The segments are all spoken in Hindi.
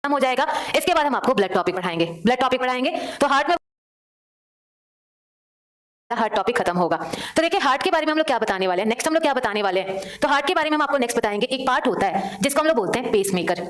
हो जाएगा। इसके बाद हम आपको ब्लड टॉपिक पढ़ाएंगे तो हार्ट टॉपिक खत्म होगा। तो देखिए हार्ट के बारे में हम लोग क्या बताने वाले हैं, नेक्स्ट हम लोग क्या बताने वाले हैं। तो हार्ट के बारे में हम आपको नेक्स्ट बताएंगे। एक पार्ट होता है जिसको हम लोग बोलते हैं पेसमेकर।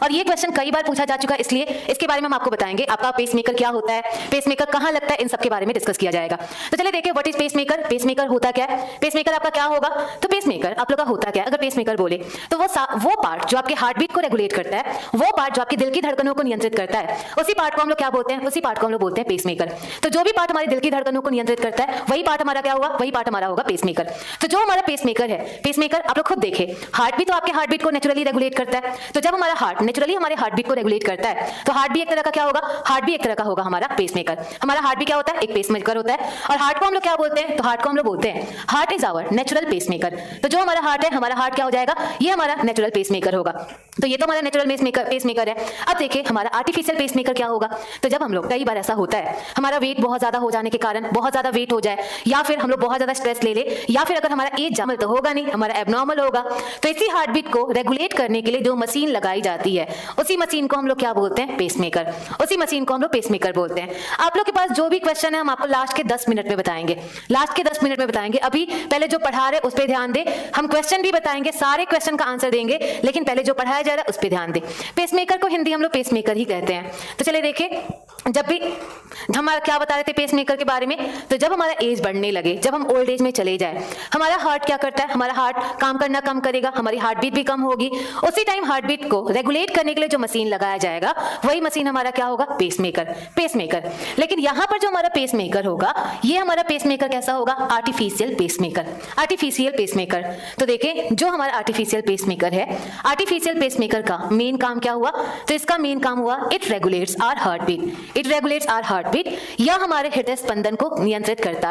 और ये क्वेश्चन कई बार पूछा जा चुका है, इसलिए इसके बारे में हम आपको बताएंगे। आपका पेसमेकर क्या होता है, पेसमेकर कहाँ लगता है, इन सब के बारे में डिस्कस किया जाएगा। तो चलिए देखिए व्हाट इज पेसमेकर। पेसमेकर होता क्या है, पेसमेकर आपका क्या होगा। तो पेसमेकर आप लोग का होता क्या है, अगर पेसमेकर बोले तो वो पार्ट जो आपके हार्ट बीट को रेगुलेट करता है, वो पार्ट जो आपके दिल की धड़कनों को नियंत्रित करता है, उसी पार्ट को हम लोग क्या बोलते हैं, उसी पार्ट को हम लोग बोलते हैं पेसमेकर। तो जो भी पार्ट हमारे दिल की धड़कनों को नियंत्रित करता है वही पार्ट हमारा क्या होगा, वही पार्ट हमारा होगा पेसमेकर। तो जो हमारा पेसमेकर है, पेसमेकर आप लोग खुद देखें, हार्ट भी तो आपके हार्ट बीट को नेचुरली रेगुलेट करता है। तो जब हमारा हार्ट नेचुरली हमारे हार्ट बीट को रेगुलेट करता है तो हार्ट भी एक तरह का क्या होगा, हार्ट भी एक तरह का होगा हमारा पेसमेकर। हमारा हार्ट भी क्या होता है, एक पेसमेकर होता है। और हार्ट को हम लोग क्या बोलते हैं, तो हार्ट को हम लोग बोलते हैं heart is our natural pacemaker. तो जो हमारा हार्ट है, हमारा हार्ट क्या हो जाएगा, ये हमारा नेचुरल पेसमेकर होगा। तो ये तो हमारा नेचुरल पेसमेकर है। अब देखिए हमारा आर्टिफिशियल पेसमेकर क्या होगा। तो जब हम लोग, कई बार ऐसा होता है हमारा वेट बहुत ज्यादा हो जाने के कारण, बहुत ज्यादा वेट हो जाए, या फिर हम लोग बहुत ज्यादा स्ट्रेस ले ले, या फिर अगर हमारा एज जमल तो होगा नहीं, हमारा एबनॉर्मल होगा, तो इसी हार्ट बीट को रेगुलेट करने के लिए जो मशीन लगाई जाती है, उसी मशीन को हम लोग क्या बोलते हैं, पेसमेकर। उसी मशीन को हम लोग पेसमेकर बोलते हैं। आप लोग के पास जो भी क्वेश्चन है हम आपको लास्ट के 10 मिनट में बताएंगे, लास्ट के 10 मिनट में बताएंगे। अभी पहले जो पढ़ा रहे उस पर ध्यान दे, हम क्वेश्चन भी बताएंगे, सारे क्वेश्चन का आंसर देंगे, लेकिन पहले जो पढ़ाया जा रहा है उस पर ध्यान दे। पेसमेकर को हिंदी हम लोग पेसमेकर ही कहते हैं। तो चलिए देखिए, जब भी हमारा क्या बता रहे थे पेसमेकर के बारे में, तो जब हमारा एज बढ़ने लगे, जब हम ओल्ड एज में चले जाए, हमारा हार्ट क्या करता है, हमारा हार्ट काम करना कम करेगा, हमारी हार्ट बीट भी कम होगी। उसी टाइम हार्ट बीट को रेगुलेट करने के लिए जो मशीन लगाया जाएगा, वही मशीन हमारा क्या होगा, पेसमेकर। लेकिन यहां पर जो हमारा पेसमेकर होगा, ये हमारा पेसमेकर कैसा होगा, आर्टिफिशियल पेसमेकर। तो देखिए जो हमारा आर्टिफिशियल पेसमेकर है, आर्टिफिशियल पेसमेकर का मेन काम क्या हुआ, तो इसका मेन काम हुआ it regulates our heart beat. यह हमारे हृदय स्पंदन को नियंत्रित करता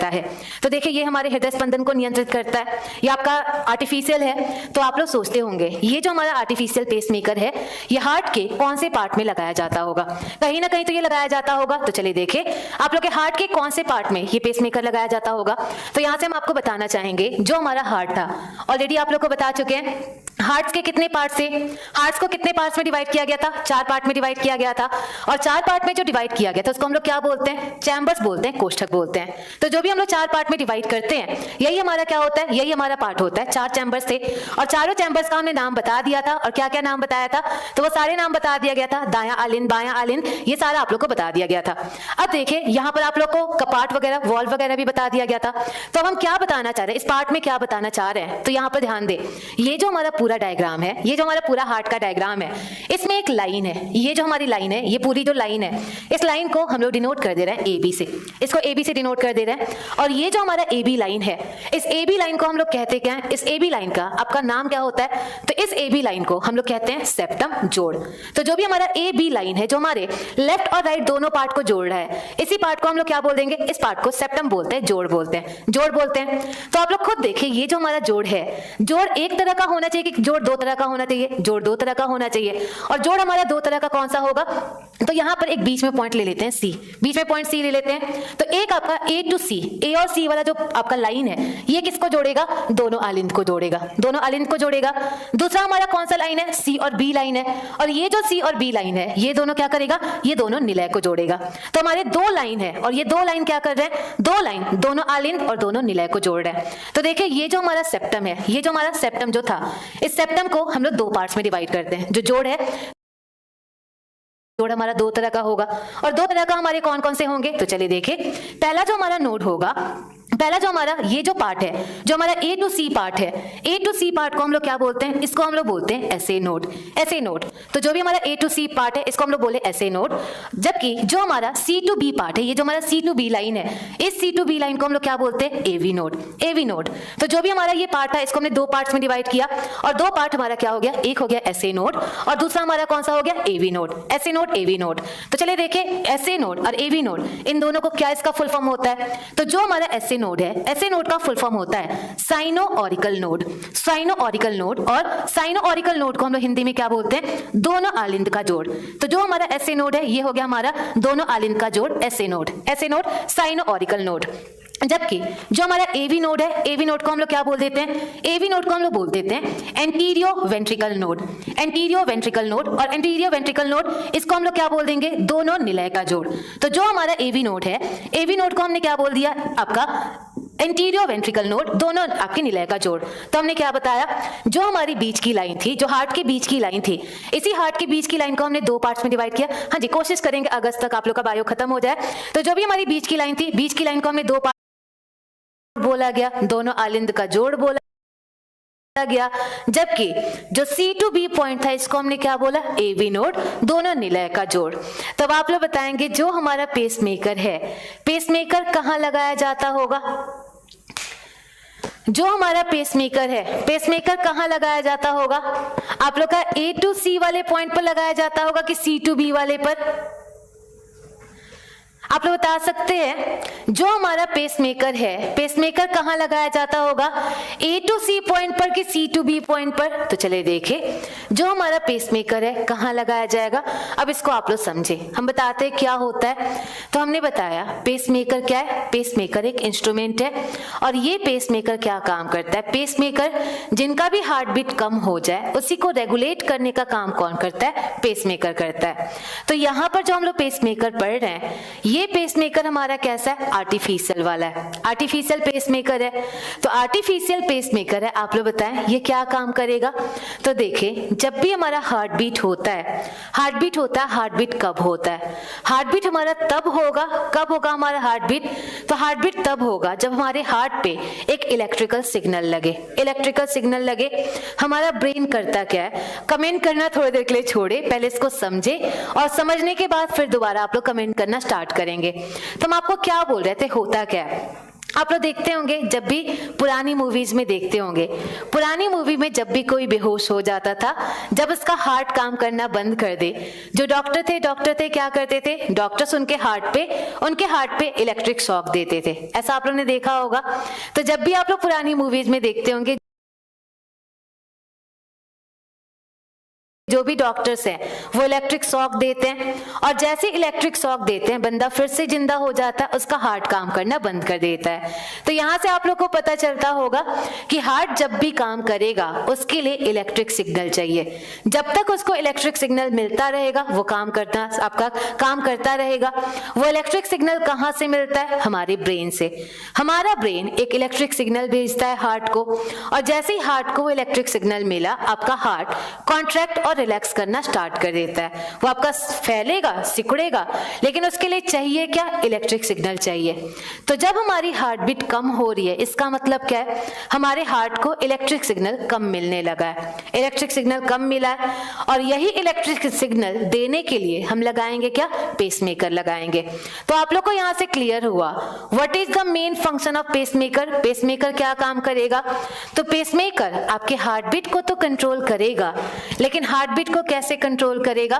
है। तो देखिए ये हमारे हृदय स्पंदन को नियंत्रित करता है, ये आपका आर्टिफिशियल है। तो आप लोग सोचते होंगे ये जो हमारा आर्टिफिशियल पेसमेकर है, ये हार्ट के कौन से पार्ट में लगाया जाता होगा, कहीं ना कहीं तो ये लगाया जाता होगा। तो चलिए देखिए आप लोग के हार्ट के कौन से पार्ट में ये पेसमेकर लगाया जाता होगा। तो यहां से हम आपको बताना चाहेंगे, जो हमारा हार्ट था, ऑलरेडी आप लोग को बता चुके हैं, हार्ट्स के कितने पार्ट थे, हार्ट्स को कितने पार्ट्स में डिवाइड किया गया था, 4 पार्ट में डिवाइड किया गया था। और 4 पार्ट में जो डिवाइड किया गया था उसको हम लोग क्या बोलते हैं, चैम्बर्स बोलते हैं, कोष्ठक बोलते हैं। तो जो भी हम लोग 4 पार्ट में डिवाइड करते हैं, यही हमारा क्या होता है, यही हमारा पार्ट होता है। 4 चैम्बर्स थे और चारों चैम्बर्स का हमने नाम बता दिया था। और क्या क्या नाम बताया था, तो वो सारे नाम बता दिया गया था, दायां आलिन, बायां आलिन, ये सारा आप लोग को बता दिया गया था। अब देखिए यहाँ पर आप लोग को कपाट वगैरह, वॉल्व वगैरह भी बता दिया गया था। तो अब हम क्या बताना चाह रहे हैं, इस पार्ट में क्या बताना चाह रहे हैं, तो यहाँ पर ध्यान दे, ये जो हमारा पूरा डायग्राम है, ये जो हमारा पूरा हार्ट का डायग्राम है, इसमें एक लाइन है, ये जो हमारी लाइन है, ये पूरी जो लाइन है, इस लाइन को हम लोग डिनोट कर दे रहे हैं AB से, इसको AB से डिनोट कर दे रहे हैं। और ये जो हमारा AB लाइन है, इस AB लाइन को हम लोग कहते क्या है, इस AB लाइन का आपका नाम क्या होता है, तो इस AB लाइन को हम लोग कहते हैं सेप्टम जोड़। तो जो भी हमारा AB लाइन है, जो हमारे लेफ्ट और राइट दोनों पार्ट को जोड़ रहा है, इसी पार्ट को हम लोग क्या बोल देंगे, इस पार्ट को सेप्टम बोलते हैं, जोड़ बोलते हैं। तो आप लोग खुद देखिए, ये जो हमारा जोड़ है, जोड़ एक तरह का होना चाहिए कि जोड़ 2 तरह का होना चाहिए, जोड़ 2 तरह का होना चाहिए। और जोड़ हमारा 2 तरह का कौन सा होगा, तो यहां पर एक बीच में पॉइंट ले लेते हैं C, बीच में पॉइंट C ले लेते हैं। तो एक आपका A to C, A और C वाला जो आपका लाइन है, ये किसको जोड़ेगा, दोनों आलिंद को जोड़ेगा। दूसरा हमारा कौन सा लाइन है, C और B लाइन है। और ये जो C और B लाइन है, ये दोनों क्या करेगा, ये दोनों निलय को जोड़ेगा। तो हमारे 2 लाइन है, और ये 2 लाइन क्या कर रहे हैं, 2 लाइन दोनों आलिंद और दोनों निलय को जोड़ रहे हैं। तो देखिए ये जो हमारा सेप्टम है, ये जो हमारा सेप्टम जो था, इस सेप्टम को हम लोग 2 पार्ट्स में डिवाइड करते हैं। जो जोड़ है, जोड़ हमारा 2 तरह का होगा। और 2 तरह का हमारे कौन कौन से होंगे, तो चलिए देखिए, पहला जो हमारा नोड होगा, पहला जो हमारा ये जो पार्ट है, जो हमारा A to C पार्ट है, A to C पार्ट को हम लोग क्या बोलते हैं, इसको हम लोग बोलते हैं ऐसे नोड। तो जो भी हमारा A to C पार्ट है, इसको हम लोग बोले ऐसे नोड। जबकि जो हमारा C to B पार्ट है, ये जो हमारा C to B लाइन है, इस C to B लाइन को हम लोग क्या बोलते हैं, AV नोड। तो जो भी हमारा ये पार्ट है, इसको हमने 2 पार्ट्स में डिवाइड किया, और 2 पार्ट हमारा क्या हो गया, एक हो गया ऐसे नोड, और दूसरा हमारा कौन सा हो गया, AV नोड। तो चलिए देखिए, ऐसे नोड और AV नोड, इन दोनों को क्या इसका फुल फॉर्म होता है, तो जो हमारा ऐसे नोड है, ऐसे नोड का फुल फॉर्म होता है साइनो ऑरिकल नोड। और साइनो ऑरिकल नोड को हम लोग हिंदी में क्या बोलते हैं, दोनों आलिंद का जोड़। तो जो हमारा ऐसे नोड है, ये हो गया हमारा दोनों आलिंद का जोड़, ऐसे नोड साइनो ऑरिकल नोड। जबकि जो हमारा एवी नोड है, एवी नोड को हम लोग क्या बोल देते हैं? एवी नोड को हम लोग बोल देते हैं एंटीरियो वेंट्रिकल नोड। एंटीरियो वेंट्रिकल नोड और एंटीरियो वेंट्रिकल नोड, इसको हम लोग क्या बोल देंगे? दोनों निलय का जोड़। तो जो हमारा एवी नोड है, एवी नोड को हमने क्या बोल दिया? आपका एंटीरियो वेंट्रिकल नोड, दोनों आपके निलय का जोड़। तो हमने क्या बताया? जो हमारी बीच की लाइन थी, जो हार्ट के बीच की लाइन थी, इसी हार्ट के बीच की लाइन को हमने दो पार्ट्स में डिवाइड किया। हाँ जी, कोशिश करेंगे अगस्त तक आप लोग का बायो खत्म हो जाए। तो जो भी हमारी बीच की लाइन थी, बीच की लाइन को हमने दो बोला गया, दोनों आलिंद का जोड़ बोला गया। जबकि जो C to B पॉइंट था, इसको हमने क्या बोला? एवी नोड, दोनों निलय का जोड़। तब आप लोग बताएंगे जो हमारा पेसमेकर है, पेसमेकर कहां लगाया जाता होगा? जो हमारा पेसमेकर है, पेसमेकर कहां लगाया जाता होगा? आप लोग का A to C वाले पॉइंट पर लगाया जाता होगा कि C to B वाले पर? आप लोग बता सकते हैं जो हमारा पेसमेकर है, पेसमेकर कहां लगाया जाता होगा? A to C पॉइंट पर कि C to B पॉइंट पर? तो चले देखें जो हमारा पेसमेकर है कहां लगाया जाएगा। अब इसको आप लोग समझे, हम बताते हैं क्या होता है। तो हमने बताया पेसमेकर क्या है? पेसमेकर एक इंस्ट्रूमेंट है और ये पेसमेकर क्या काम करता है? पेसमेकर जिनका भी हार्ट बीट कम हो जाए उसी को रेगुलेट करने का काम कौन करता है? पेसमेकर करता है। तो यहाँ पर जो हम लोग पेसमेकर पढ़ रहे हैं, ये पेसमेकर हमारा कैसा है? आर्टिफिशियल वाला है, आर्टिफिशियल पेसमेकर है। तो आर्टिफिशियल पेसमेकर है, आप लोग बताएं ये क्या काम करेगा? तो देखें, जब भी हमारा हार्ट बीट होता है, हार्ट बीट होता है, हार्ट बीट कब होता है? हार्ट बीट हमारा तब होगा, कब होगा हमारा हार्ट बीट? तो हार्ट बीट तब होगा जब हमारे हार्ट पे एक इलेक्ट्रिकल सिग्नल लगे। इलेक्ट्रिकल सिग्नल लगे, हमारा ब्रेन करता क्या है? कमेंट करना थोड़ी देर के लिए छोड़े, पहले इसको समझे और समझने के बाद फिर दोबारा आप लोग कमेंट करना स्टार्ट करेंगे। तो हम आपको क्या बोल रहे थे, होता क्या है? आप लोग देखते होंगे, जब भी पुरानी मूवीज में देखते होंगे, पुरानी मूवी में जब भी कोई बेहोश हो जाता था, जब उसका हार्ट काम करना बंद कर दे, जो डॉक्टर थे क्या करते थे? डॉक्टर्स उनके हार्ट पे इलेक्ट्रिक शॉक देते थे। ऐसा आप लोग ने देखा होगा। तो जब भी आप लोग पुरानी मूवीज में देखते होंगे, जो भी डॉक्टर्स हैं वो इलेक्ट्रिक शॉक देते हैं और जैसे इलेक्ट्रिक शॉक देते हैं बंदा फिर से जिंदा हो जाता है, उसका हार्ट काम करना बंद कर देता है। तो यहाँ से आप लोग को पता चलता होगा कि हार्ट जब भी काम करेगा उसके लिए इलेक्ट्रिक सिग्नल चाहिए। जब तक उसको इलेक्ट्रिक सिग्नल मिलता रहेगा वो काम करता रहेगा। वो इलेक्ट्रिक सिग्नल कहाँ से मिलता है? हमारे ब्रेन से। हमारा ब्रेन एक इलेक्ट्रिक सिग्नल भेजता है हार्ट को और जैसे ही हार्ट को वो इलेक्ट्रिक सिग्नल मिला, आपका हार्ट कॉन्ट्रैक्ट और रिलैक्स करना स्टार्ट कर देता है। वो आपका फैलेगा, सिकुड़ेगा, लेकिन उसके लिए चाहिए क्या? इलेक्ट्रिक सिग्नल चाहिए। तो जब हमारी हार्ट बीट कम हो रही है, इसका मतलब क्या है? हमारे हार्ट को इलेक्ट्रिक सिग्नल कम मिलने लगा है। इलेक्ट्रिक सिग्नल कम मिला है और यही इलेक्ट्रिक सिग्नल देने के लिए हम लगाएंगे क्या? पेसमेकर लगाएंगे। तो आप लोग को यहां से क्लियर हुआ what is the main function of pacemaker. Pacemaker क्या काम करेगा? तो पेसमेकर आपके हार्ट बीट को तो कंट्रोल करेगा, लेकिन हार्ट बीट को कैसे कंट्रोल करेगा?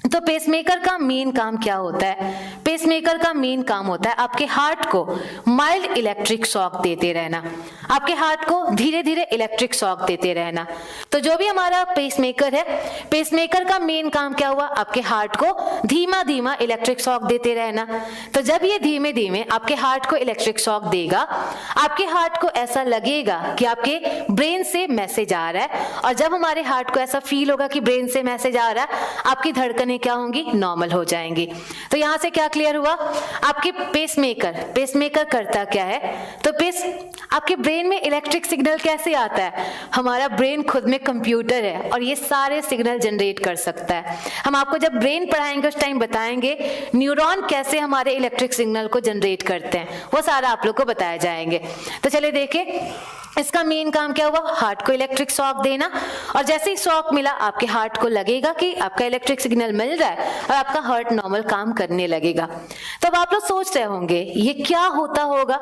तो पेसमेकर का मेन काम क्या होता है? पेसमेकर का मेन काम होता है आपके हार्ट को माइल्ड इलेक्ट्रिक शॉक देते रहना, आपके हार्ट को धीरे धीरे इलेक्ट्रिक शॉक देते रहना। तो जो भी हमारा पेसमेकर है, पेसमेकर का मेन काम क्या हुआ? आपके हार्ट को धीमा धीमा इलेक्ट्रिक शॉक देते रहना। तो जब ये धीमे धीमे आपके हार्ट को इलेक्ट्रिक शॉक देगा, आपके हार्ट को ऐसा लगेगा कि आपके ब्रेन से मैसेज आ रहा है और जब हमारे हार्ट को ऐसा फील होगा कि ब्रेन से मैसेज आ रहा है, आपकी धड़कन क्या होंगी? नॉर्मल हो जाएंगी। तो यहां से क्या क्लियर हुआ? आपके पेसमेकर करता क्या है? तो आपके ब्रेन में इलेक्ट्रिक सिग्नल कैसे आता है? हमारा ब्रेन खुद में कंप्यूटर है और ये सारे सिग्नल जनरेट कर सकता है। हम आपको जब ब्रेन पढ़ाएंगे उस टाइम बताएंगे न्यूरॉन कैसे हमारे इलेक्ट्रिक सिग्नल को जनरेट करते हैं, वो सारा आप लोग को बताया जाएंगे। तो चलिए देखें, इसका मेन काम क्या हुआ? हार्ट को इलेक्ट्रिक शॉक देना और जैसे ही शॉक मिला, आपके हार्ट को लगेगा कि आपका इलेक्ट्रिक सिग्नल मिल रहा है और आपका हार्ट नॉर्मल काम करने लगेगा। तब आप लोग सोच रहे होंगे ये क्या होता होगा?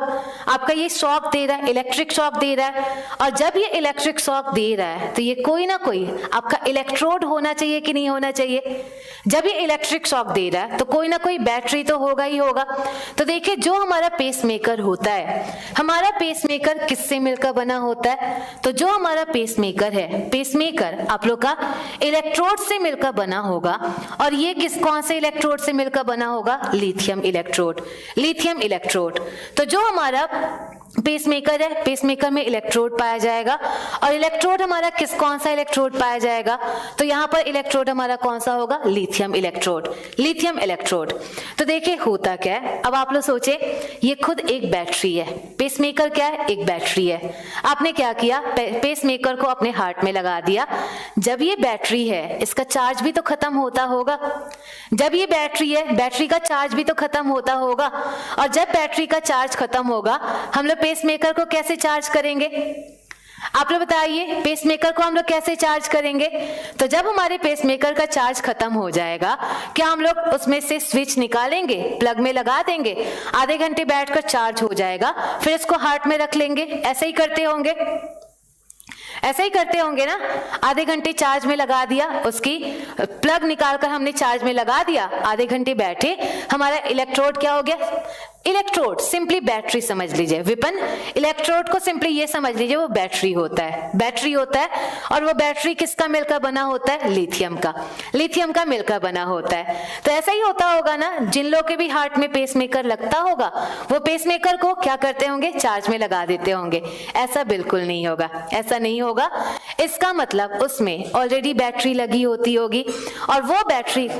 आपका ये शॉक दे रहा है, इलेक्ट्रिक शॉक दे रहा है और जब ये इलेक्ट्रिक शॉक दे रहा है तो ये कोई ना कोई आपका इलेक्ट्रोड होना चाहिए कि नहीं होना चाहिए? जब ये इलेक्ट्रिक शॉक दे रहा है तो कोई ना कोई बैटरी तो होगा ही होगा। तो देखिए, जो हमारा पेसमेकर होता है, हमारा पेसमेकर किससे मिलकर बना होता है? तो जो हमारा पेसमेकर है, पेसमेकर आप लोग का इलेक्ट्रोड से मिलकर बना होगा। और ये कौन से इलेक्ट्रोड से मिलकर बना होगा? Lithium electrode, lithium electrode. तो जो हमारा पेसमेकर है, पेसमेकर में इलेक्ट्रोड पाया जाएगा। और इलेक्ट्रोड हमारा कौन सा इलेक्ट्रोड पाया जाएगा? तो यहाँ पर इलेक्ट्रोड हमारा कौन सा होगा? Lithium electrode, lithium electrode. तो देखिए होता क्या है, अब आप लोग सोचे ये खुद एक बैटरी है। पेसमेकर क्या है? एक बैटरी है। आपने क्या किया? पेसमेकर को अपने हार्ट में लगा दिया। जब ये बैटरी है, इसका चार्ज भी तो खत्म होता होगा। जब ये बैटरी है, बैटरी का चार्ज भी तो खत्म होता होगा। और जब बैटरी का चार्ज खत्म होगा, हम लोग पेसमेकर को कैसे चार्ज करेंगे? आप लोग बताइए, पेसमेकर को हम लोग कैसे चार्ज करेंगे? तो जब हमारे पेसमेकर का चार्ज खत्म हो जाएगा, क्या हम लोग उसमें से स्विच निकालेंगे, प्लग में लगा देंगे, आधे घंटे बैठकर चार्ज हो जाएगा, फिर इसको हार्ट में रख लेंगे? ऐसे ही करते होंगे, ऐसे ही करते होंगे ना। आधे घंटे चार्ज में लगा दिया, उसकी प्लग निकालकर हमने चार्ज में लगा दिया, आधे घंटे बैठे, हमारा इलेक्ट्रोड क्या हो गया? इलेक्ट्रोड सिंपली बैटरी समझ लीजिए। विपिन, इलेक्ट्रोड को सिंपली ये समझ लीजिए वो बैटरी होता है, बैटरी होता है। और वो बैटरी किसका मिलकर बना होता है? लिथियम का, लिथियम का मिलकर बना होता है। तो ऐसा ही होता होगा ना, जिन लोग के भी हार्ट में पेसमेकर लगता होगा, वो पेसमेकर को क्या करते होंगे? चार्ज में लगा देते होंगे। ऐसा बिल्कुल नहीं होगा, ऐसा नहीं होगा। इसका मतलब उसमें ऑलरेडी बैटरी लगी होती होगी, और वो बैटरी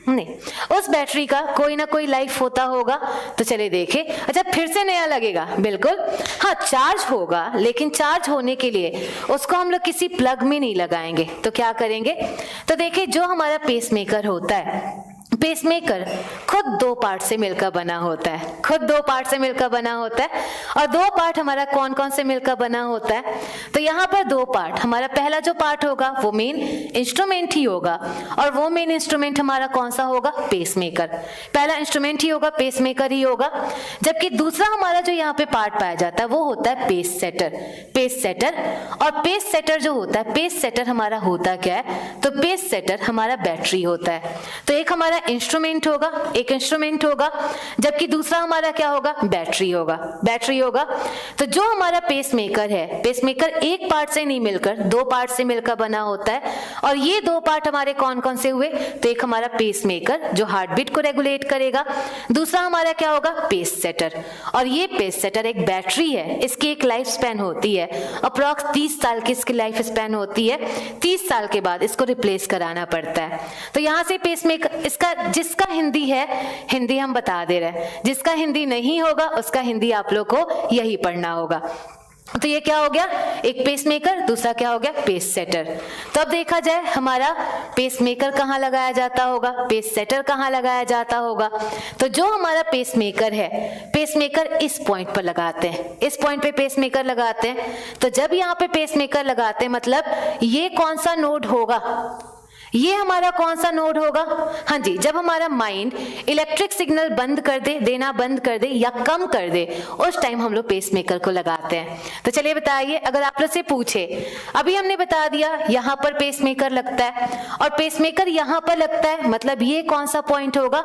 नहीं, उस बैटरी का कोई ना कोई लाइफ होता होगा। तो चलिए देखें। अच्छा, फिर से नया लगेगा? बिल्कुल हाँ, चार्ज होगा, लेकिन चार्ज होने के लिए उसको हम लोग किसी प्लग में नहीं लगाएंगे। तो क्या करेंगे? तो देखिए, जो हमारा पेसमेकर होता है, पेसमेकर खुद दो पार्ट से मिलकर बना होता है, खुद दो पार्ट से मिलकर बना होता है। और दो पार्ट हमारा कौन कौन से मिलकर बना होता है? तो यहाँ पर दो पार्ट, हमारा पहला जो पार्ट होगा वो मेन इंस्ट्रूमेंट ही होगा। और वो मेन इंस्ट्रूमेंट हमारा कौन सा होगा? पेसमेकर। पहला इंस्ट्रूमेंट ही होगा, पेसमेकर ही होगा। जबकि दूसरा हमारा जो यहाँ पे पार्ट पाया जाता है वो होता है पेस सेटर, पेस सेटर। और पेस सेटर जो होता है, पेस सेटर हमारा होता क्या है? तो पेस सेटर हमारा बैटरी होता है। तो एक हमारा इंस्ट्रूमेंट होगा, एक इंस्ट्रूमेंट होगा, जबकि दूसरा हमारा क्या होगा? बैटरी होगा, बैटरी होगा। तो जो हमारा पेसमेकर है, पेसमेकर एक पार्ट से नहीं मिलकर दो पार्ट से मिलकर बना होता है। और ये दो पार्ट हमारे कौन कौन से हुए? तो एक हमारा पेसमेकर जो हार्ट बीट को रेगुलेट करेगा, दूसरा हमारा क्या होगा? Pace setter. और ये पेस सेटर एक बैटरी है, इसकी एक लाइफ स्पैन होती है अप्रॉक्स 30 साल की इसकी लाइफ स्पैन होती है। 30 साल के बाद इसको रिप्लेस कराना पड़ता है। तो यहाँ से पेसमेकर, इसका जिसका हिंदी है, हिंदी हम बता दे रहे हैं, जिसका हिंदी नहीं होगा उसका हिंदी आप लोग को यही पढ़ना होगा। तो ये क्या हो गया? एक पेसमेकर, दूसरा क्या हो गया? Pace setter. तो अब देखा जाए हमारा पेसमेकर कहाँ लगाया जाता होगा, पेस सेटर कहाँ लगाया जाता होगा। तो जो हमारा पेसमेकर है, पेसमेकर इस पॉइंट पर लगाते हैं, इस पॉइंट पे पेसमेकर लगाते हैं। तो जब यहाँ पे पेसमेकर लगाते हैं, मतलब ये कौन सा नोड होगा? ये हमारा कौन सा नोड होगा? हाँ जी, जब हमारा माइंड इलेक्ट्रिक सिग्नल बंद कर दे, देना बंद कर दे या कम कर दे, उस टाइम हम लोग पेसमेकर को लगाते हैं। तो चलिए बताइए, अगर आप लोग से पूछे, अभी हमने बता दिया यहाँ पर पेसमेकर लगता है और पेसमेकर यहाँ पर लगता है, मतलब ये कौन सा पॉइंट होगा?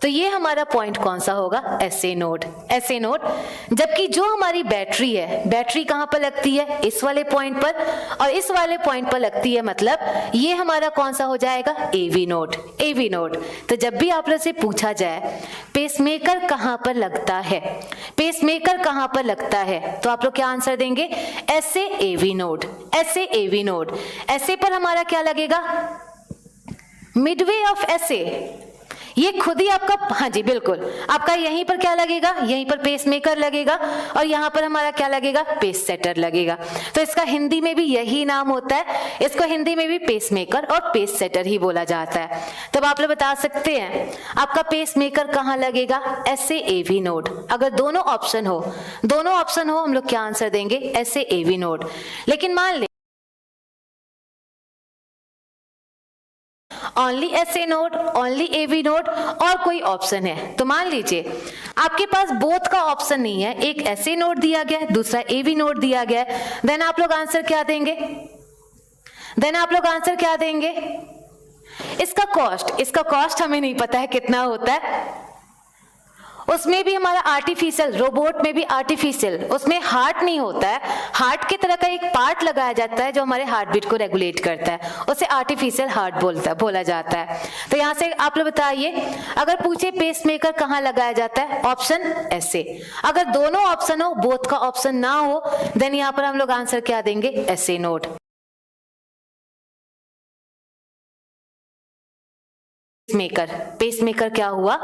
तो ये हमारा पॉइंट कौन सा होगा? SA node, SA node. जबकि जो हमारी बैटरी है, बैटरी कहाँ पर लगती है? इस वाले पॉइंट पर, और इस वाले पॉइंट पर लगती है, मतलब ये हमारा कौन सा हो जाएगा? AV node, AV node. तो जब भी आप लोग से पूछा जाए पेसमेकर कहां पर लगता है, पेसमेकर कहां पर लगता है, तो आप लोग क्या आंसर देंगे? SA AV node, SA AV node. SA पर हमारा क्या लगेगा? Midway of SA। ये खुद ही आपका, हाँ जी बिल्कुल, आपका यहीं पर क्या लगेगा? यहीं पर पेसमेकर लगेगा और यहाँ पर हमारा क्या लगेगा? पेस सेटर लगेगा। तो इसका हिंदी में भी यही नाम होता है, इसको हिंदी में भी पेसमेकर और पेस सेटर ही बोला जाता है। तब आप लोग बता सकते हैं आपका पेसमेकर कहाँ लगेगा? SA AV node. अगर दोनों ऑप्शन हो, दोनों ऑप्शन हो, हम लोग क्या आंसर देंगे? SA AV node. लेकिन मान ले only SA node, only AV node और कोई ऑप्शन है, तो मान लीजिए आपके पास बोथ का ऑप्शन नहीं है, एक SA नोड दिया गया है, दूसरा AV नोड दिया गया है, देन आप लोग आंसर क्या देंगे? देन आप लोग आंसर क्या देंगे? इसका कॉस्ट, इसका कॉस्ट हमें नहीं पता है कितना होता है, उसमें भी हमारा आर्टिफिशियल, रोबोट में भी आर्टिफिशियल, उसमें हार्ट नहीं होता है, हार्ट की तरह का एक पार्ट लगाया जाता है जो हमारे हार्ट बीट को रेगुलेट करता है, उसे आर्टिफिशियल हार्ट बोला जाता है। तो यहाँ से आप लोग बताइए, अगर पूछे पेसमेकर कहाँ लगाया जाता है, ऑप्शन ऐसे। अगर दोनों ऑप्शन हो, बोथ का ऑप्शन ना हो, देन यहाँ पर हम लोग आंसर क्या देंगे, ऐसे नोट। पेसमेकर क्या हुआ,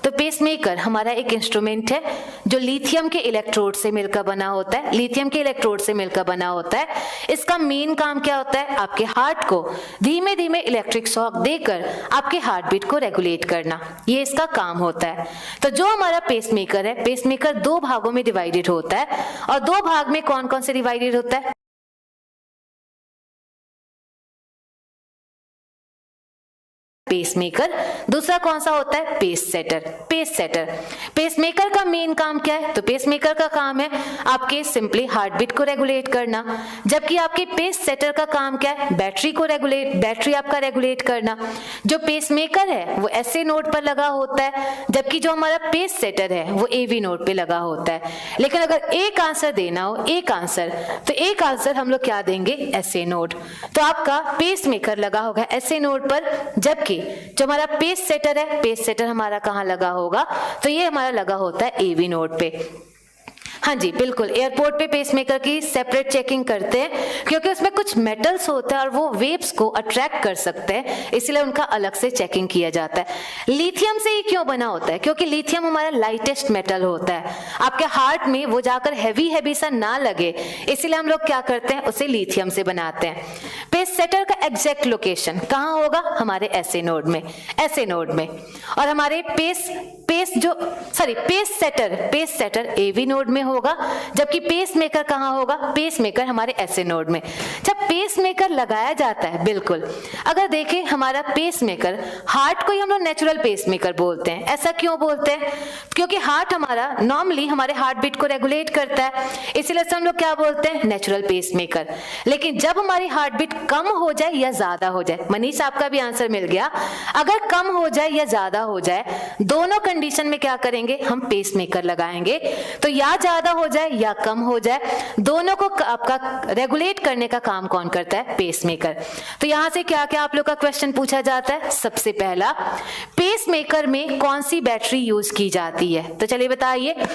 तो पेसमेकर हमारा एक इंस्ट्रूमेंट है जो लिथियम के इलेक्ट्रोड से मिलकर बना होता है, लिथियम के इलेक्ट्रोड से मिलकर बना होता है। इसका मेन काम क्या होता है, आपके हार्ट को धीमे धीमे इलेक्ट्रिक शॉक देकर आपके हार्ट बीट को रेगुलेट करना, ये इसका काम होता है। तो जो हमारा पेसमेकर है, पेसमेकर दो भागों में डिवाइडेड होता है, और दो भाग में कौन कौन से डिवाइडेड होता है, पेसमेकर, दूसरा कौन सा होता है, पेस सेटर। पेसमेकर का मेन काम क्या है, तो पेसमेकर का काम है आपके सिंपली हार्ट बीट को रेगुलेट करना, जबकि आपके पेस सेटर का काम क्या है, बैटरी आपका रेगुलेट करना। जो पेसमेकर है वो ऐसे नोड पर लगा होता है, जबकि जो हमारा पेस सेटर है वो एवी नोड पे लगा होता है। लेकिन अगर एक आंसर देना हो, एक आंसर, तो एक आंसर हम लोग क्या देंगे, ऐसे नोड। तो आपका पेसमेकर लगा होगा ऐसे नोड पर, जबकि जो हमारा पेस सेटर है, पेस सेटर हमारा कहाँ लगा होगा, तो ये हमारा लगा होता है एवी नोड पे। हाँ जी बिल्कुल, एयरपोर्ट पे पेसमेकर की सेपरेट चेकिंग करते हैं, क्योंकि उसमें कुछ मेटल्स होते हैं और वो वेव्स को अट्रैक्ट कर सकते हैं, इसलिए उनका अलग से चेकिंग किया जाता है। लिथियम से ही क्यों बना होता है, क्योंकि लिथियम हमारा लाइटेस्ट मेटल होता है, आपके हार्ट में वो जाकर हैवी सा ना लगे, इसीलिए हम लोग क्या करते हैं, उसे लिथियम से बनाते हैं। पेस सेटर का एग्जैक्ट लोकेशन कहाँ होगा, हमारे ऐसे नोड में, और हमारे पेस सेटर एवी नोड में होगा, जबकि पेसमेकर कहाँ होगा, पेसमेकर हमारे ऐसे नोड में। जब पेसमेकर लगाया जाता है, बिल्कुल अगर देखें हमारा पेसमेकर, हार्ट को ही हम लोग नेचुरल पेसमेकर बोलते हैं। ऐसा क्यों बोलते हैं, क्योंकि हार्ट हमारा नॉर्मली हमारे हार्ट बीट को रेगुलेट करता है, इसीलिए हम लोग क्या बोलते हैं, नेचुरल पेसमेकर। लेकिन जब हमारी हार्ट बीट कम हो जाए या ज्यादा हो जाए, मनीष आपका भी आंसर मिल गया, अगर कम हो जाए या ज्यादा हो जाए, दोनों कंडीशन में क्या करेंगे, हम पेसमेकर लगाएंगे। तो या ज्यादा हो जाए या कम हो जाए, दोनों को आपका रेगुलेट करने का काम कौन करता है, पेसमेकर। तो यहां से क्या क्या आप लोग का क्वेश्चन पूछा जाता है, सबसे पहला, पेसमेकर में कौन सी बैटरी यूज की जाती है, तो चलिए बताइए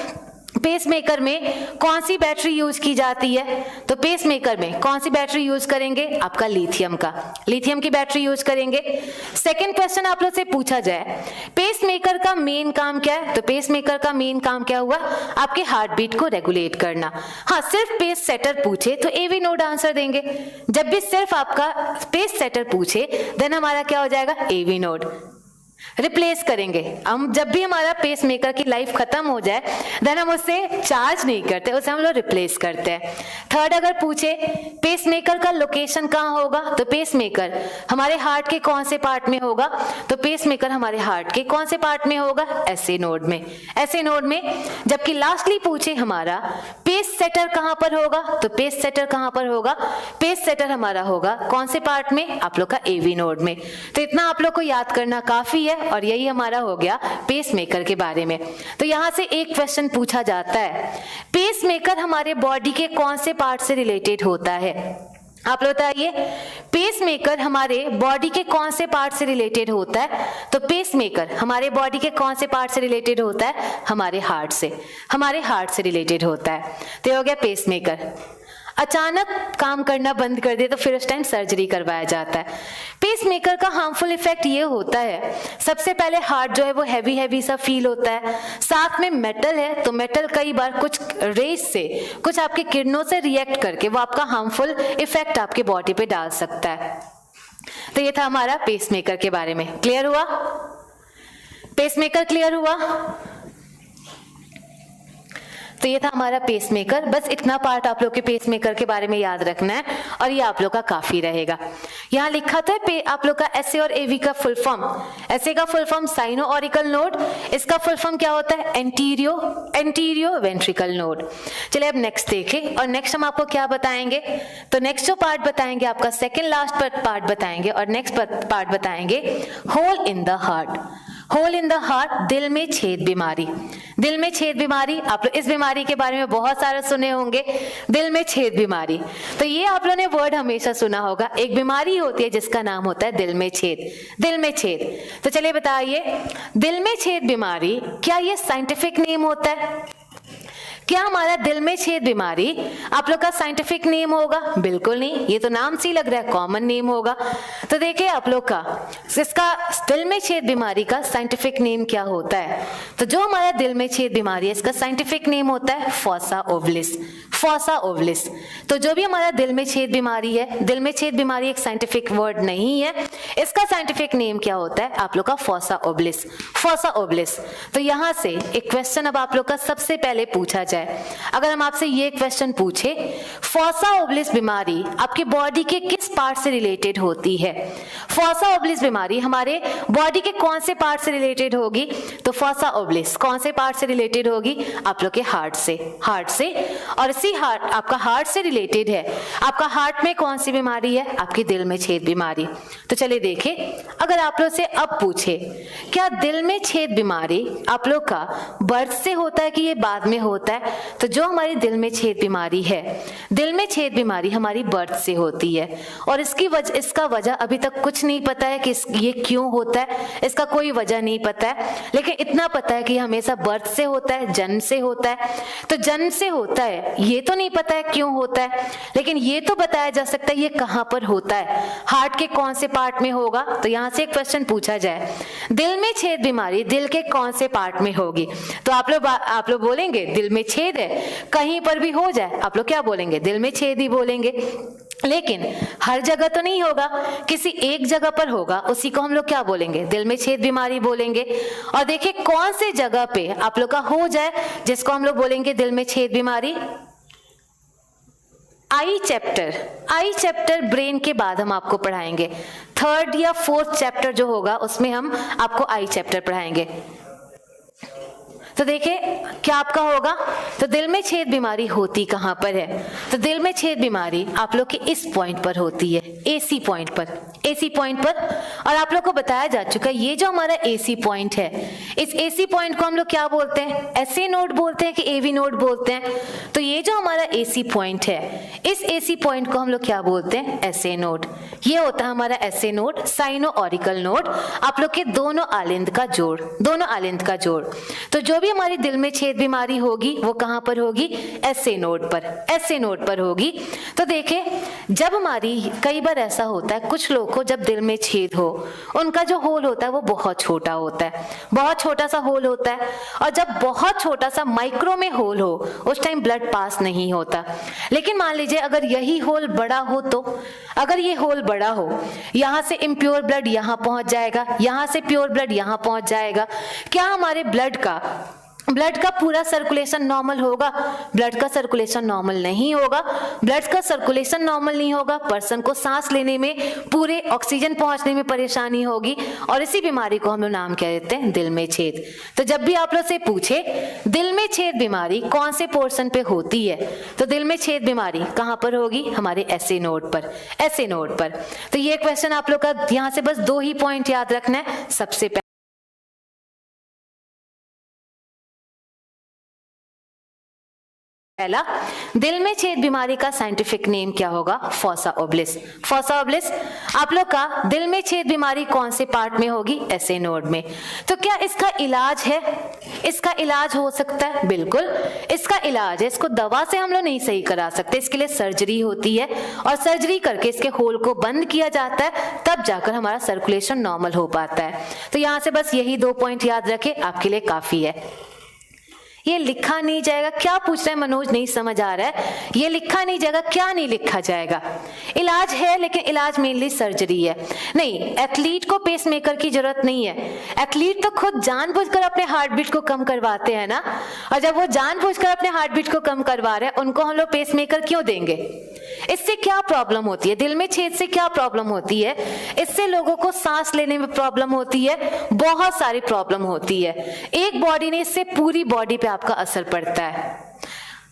पेसमेकर में कौन सी बैटरी यूज की जाती है। तो पेसमेकर में कौन सी बैटरी यूज करेंगे, आपका लिथियम की बैटरी यूज करेंगे। सेकंड क्वेश्चन आप लोग से पूछा जाए, पेसमेकर का मेन काम क्या है, तो पेसमेकर का मेन काम क्या हुआ, आपके हार्ट बीट को रेगुलेट करना। हाँ, सिर्फ पेस सेटर पूछे तो एवी नोड आंसर देंगे, जब भी सिर्फ आपका पेस सेटर पूछे देन हमारा क्या हो जाएगा, एवी नोड। रिप्लेस करेंगे हम, जब भी हमारा पेसमेकर की लाइफ खत्म हो जाए देन हम उसे चार्ज नहीं करते, उसे हम लोग रिप्लेस करते हैं। थर्ड अगर पूछे पेसमेकर का लोकेशन कहाँ होगा, तो पेसमेकर हमारे हार्ट के कौन से पार्ट में होगा, तो पेसमेकर हमारे हार्ट के कौन से पार्ट में होगा, ऐसे नोड में। जबकि लास्टली पूछे हमारा पेस सेटर कहाँ पर होगा, तो पेस सेटर कहाँ पर होगा, पेस सेटर हमारा होगा कौन से पार्ट में, आप लोग का एवी नोड में। तो इतना आप लोग को याद करना काफी है, और यही हमारा हो गया पेसमेकर के बारे में। तो यहां से एक क्वेश्चन पूछा जाता है, पेसमेकर हमारे बॉडी के कौन से पार्ट से रिलेटेड होता है, आप लोग बताइए पेसमेकर हमारे बॉडी के कौन से पार्ट से रिलेटेड होता है। तो पेसमेकर हमारे बॉडी के कौन से पार्ट से रिलेटेड होता है, हमारे हार्ट से रिलेटेड होता है। तो ये हो गया पेसमेकर। अचानक काम करना बंद कर दे तो फिर उस टाइम सर्जरी करवाया जाता है। पेसमेकर का हार्मफुल इफेक्ट ये होता है, सबसे पहले हार्ट जो है वो हैवी सा फील होता है, साथ में मेटल है, तो मेटल कई बार कुछ रेज से, कुछ आपके किरणों से रिएक्ट करके वो आपका हार्मफुल इफेक्ट आपके बॉडी पे डाल सकता है। तो ये था हमारा पेसमेकर के बारे में। क्लियर हुआ, पेसमेकर क्लियर हुआ। तो ये था हमारा पेसमेकर। बस इतना पार्ट आप लोग के पेसमेकर के बारे में याद रखना है और ये आप लोग का काफी रहेगा। यहाँ लिखा था आप लोग का एसए और एवी का फुल फॉर्म। एसए का full form sino auricular node, इसका फुल फॉर्म क्या होता है, एंटीरियो वेंट्रिकल नोड। चलिए अब नेक्स्ट देखें, और नेक्स्ट हम आपको क्या बताएंगे, तो नेक्स्ट जो पार्ट बताएंगे आपका सेकेंड लास्ट पार्ट बताएंगे, और नेक्स्ट पार्ट बताएंगे hole in the heart. Hole in the heart, दिल में छेद बीमारी। दिल में छेद बीमारी, आप लोग इस बीमारी के बारे में बहुत सारा सुने होंगे, दिल में छेद बीमारी। तो ये आप लोगों ने वर्ड हमेशा सुना होगा, एक बीमारी होती है जिसका नाम होता है दिल में छेद। दिल में छेद, तो चलिए बताइए, दिल में छेद बीमारी क्या ये साइंटिफिक नेम होता है? क्या हमारा दिल में छेद बीमारी आप लोग का साइंटिफिक नेम होगा? बिल्कुल नहीं, ये तो नाम से ही लग रहा है, कॉमन नेम होगा। तो देखिए आप लोग का इसका दिल में छेद बीमारी का साइंटिफिक नेम क्या होता है? तो जो हमारा दिल में छेद बीमारी है इसका साइंटिफिक नेम होता है फॉसा ओवलिस। फॉसा ओवलिस। तो जो भी हमारा दिल में छेद बीमारी है, दिल में छेद बीमारी एक साइंटिफिक वर्ड नहीं है, इसका साइंटिफिक नेम क्या होता है आप लोग का? फॉसा ओवलिस। फॉसा ओवलिस। तो यहां से एक क्वेश्चन अब आप लोग का सबसे पहले पूछा जाए, अगर हम आपसे ये क्वेश्चन पूछे, फॉसा ओवलिस बीमारी आपके बॉडी के किस पार्ट से रिलेटेड होती है? फॉसा ओवलिस बीमारी हमारे बॉडी के कौन से पार्ट से रिलेटेड होगी? तो फॉसा ओवलिस कौन से पार्ट से रिलेटेड होगी? आप लोग के हार्ट से। हार्ट से, और इसी हार्ट, आपका हार्ट से रिलेटेड है। आपका हार्ट में कौन सी बीमारी है? आपकी दिल में छेद बीमारी। तो चलिए देखें, अगर आप लोग से अब पूछे, क्या दिल में छेद बीमारी आप लोग का बर्थ से होता है कि ये बाद में होता है? तो जो हमारी दिल में छेद बीमारी है, दिल में छेद बीमारी हमारी बर्थ से होती है, और इसका वजह अभी तक कुछ नहीं पता है कि ये क्यों होता है, इसका कोई वजह नहीं पता है, लेकिन इतना पता है कि हमेशा बर्थ से होता है, जन्म से होता है। तो जन्म से होता है, ये तो नहीं पता है क्यों होता है, लेकिन ये तो बताया जा सकता है ये कहां पर होता है, हार्ट के कौन से पार्ट में होगा। तो यहां से एक क्वेश्चन पूछा जाए, दिल में छेद बीमारी दिल के कौन से पार्ट में होगी? तो आप लोग बोलेंगे दिल में छेद है, कहीं पर भी हो जाए आप लोग क्या बोलेंगे? दिल में छेद ही बोलेंगे। लेकिन हर जगह तो नहीं होगा, किसी एक जगह पर होगा, उसी को हम लोग क्या बोलेंगे? दिल में छेद बीमारी बोलेंगे। और देखिए कौन से जगह पे आप लोग का हो जाए जिसको हम लोग बोलेंगे दिल में छेद बीमारी? आई चैप्टर। आई चैप्टर ब्रेन के बाद हम आपको पढ़ाएंगे, 3rd या 4th चैप्टर जो होगा उसमें हम आपको आई चैप्टर पढ़ाएंगे। तो देखिए क्या आपका होगा, तो दिल में छेद बीमारी होती कहां पर है? तो दिल में छेद बीमारी आप लोग के इस पॉइंट पर होती है, एसी पॉइंट पर, एसी पॉइंट पर। और आप लोग को बताया जा चुका है ये जो हमारा एसी पॉइंट है, इस एसी पॉइंट को हम लोग क्या बोलते हैं? एसए नोड बोलते हैं कि एवी नोड बोलते हैं? तो ये जो हमारा एसी पॉइंट है, इस एसी पॉइंट को हम लोग क्या बोलते हैं? SA node. ये होता है हमारा SA node, sino auricular node, आप लोग के दोनों आलिंद का जोड़, दोनों आलिंद का जोड़। तो जो भी हमारी दिल में छेद बीमारी होगी वो कहां पर होगी? एसए नोड पर, एसए नोड पर होगी। तो देखें, जब हमारी, कई बार ऐसा होता है कुछ लोग को जब दिल में छेद हो, उनका जो होल होता है वो बहुत छोटा होता है, बहुत छोटा सा होल होता है। और जब बहुत छोटा सा माइक्रो में होल हो उस टाइम ब्लड पास नहीं होता। लेकिन मान लीजिए अगर यही होल बड़ा हो, तो अगर ये होल बड़ा हो, यहां से इम्प्योर ब्लड यहां पहुंच जाएगा, यहां से प्योर ब्लड यहां पहुंच जाएगा। क्या हमारे ब्लड का पूरा सर्कुलेशन नॉर्मल होगा? ब्लड का सर्कुलेशन नॉर्मल नहीं होगा। ब्लड का सर्कुलेशन नॉर्मल नहीं होगा, पर्सन को सांस लेने में, पूरे ऑक्सीजन पहुंचने में परेशानी होगी, और इसी बीमारी को हम लोग नाम क्या देते हैं? दिल में छेद। तो जब भी आप लोग से पूछे दिल में छेद बीमारी कौन से पोर्शन पे होती है, तो दिल में छेद बीमारी कहां पर होगी? हमारे एसए नोड पर, एसए नोड पर। तो ये क्वेश्चन आप लोग का यहां से बस 2 ही पॉइंट याद रखना है। सबसे पहला, दिल में छेद बीमारी का साइंटिफिक नेम क्या होगा? फॉसा ओवलिस। फॉसा ओवलिस। आप लोग का दिल में छेद बीमारी कौन से पार्ट में होगी? एसए नोड में। तो क्या इसका इलाज है? इसका इलाज हो सकता है, बिल्कुल इसका इलाज है। इसको दवा से हम लोग नहीं सही करा सकते, इसके लिए सर्जरी होती है, और सर्जरी करके इसके होल को बंद किया जाता है, तब जाकर हमारा सर्कुलेशन नॉर्मल हो पाता है। तो यहां से बस यही 2 पॉइंट याद रखें, आपके लिए काफी है। ये लिखा नहीं जाएगा, क्या पूछ रहे हैं मनोज? नहीं समझ आ रहा है। ये लिखा नहीं जाएगा, क्या नहीं लिखा जाएगा? इलाज है, लेकिन इलाज मेनली सर्जरी है। नहीं, एथलीट को पेसमेकर की जरूरत नहीं है। एथलीट तो खुद जानबूझकर अपने हार्ट बीट को कम करवाते हैं ना, और जब वो जानबूझकर अपने हार्ट बीट को कम करवा रहे हैं, उनको हम लोग पेसमेकर क्यों देंगे? इससे क्या प्रॉब्लम होती है? दिल में छेद से क्या प्रॉब्लम होती है? इससे लोगों को सांस लेने में प्रॉब्लम होती है, बहुत सारी प्रॉब्लम होती है। एक बॉडी ने, इससे पूरी बॉडी पे आपका असर पड़ता है।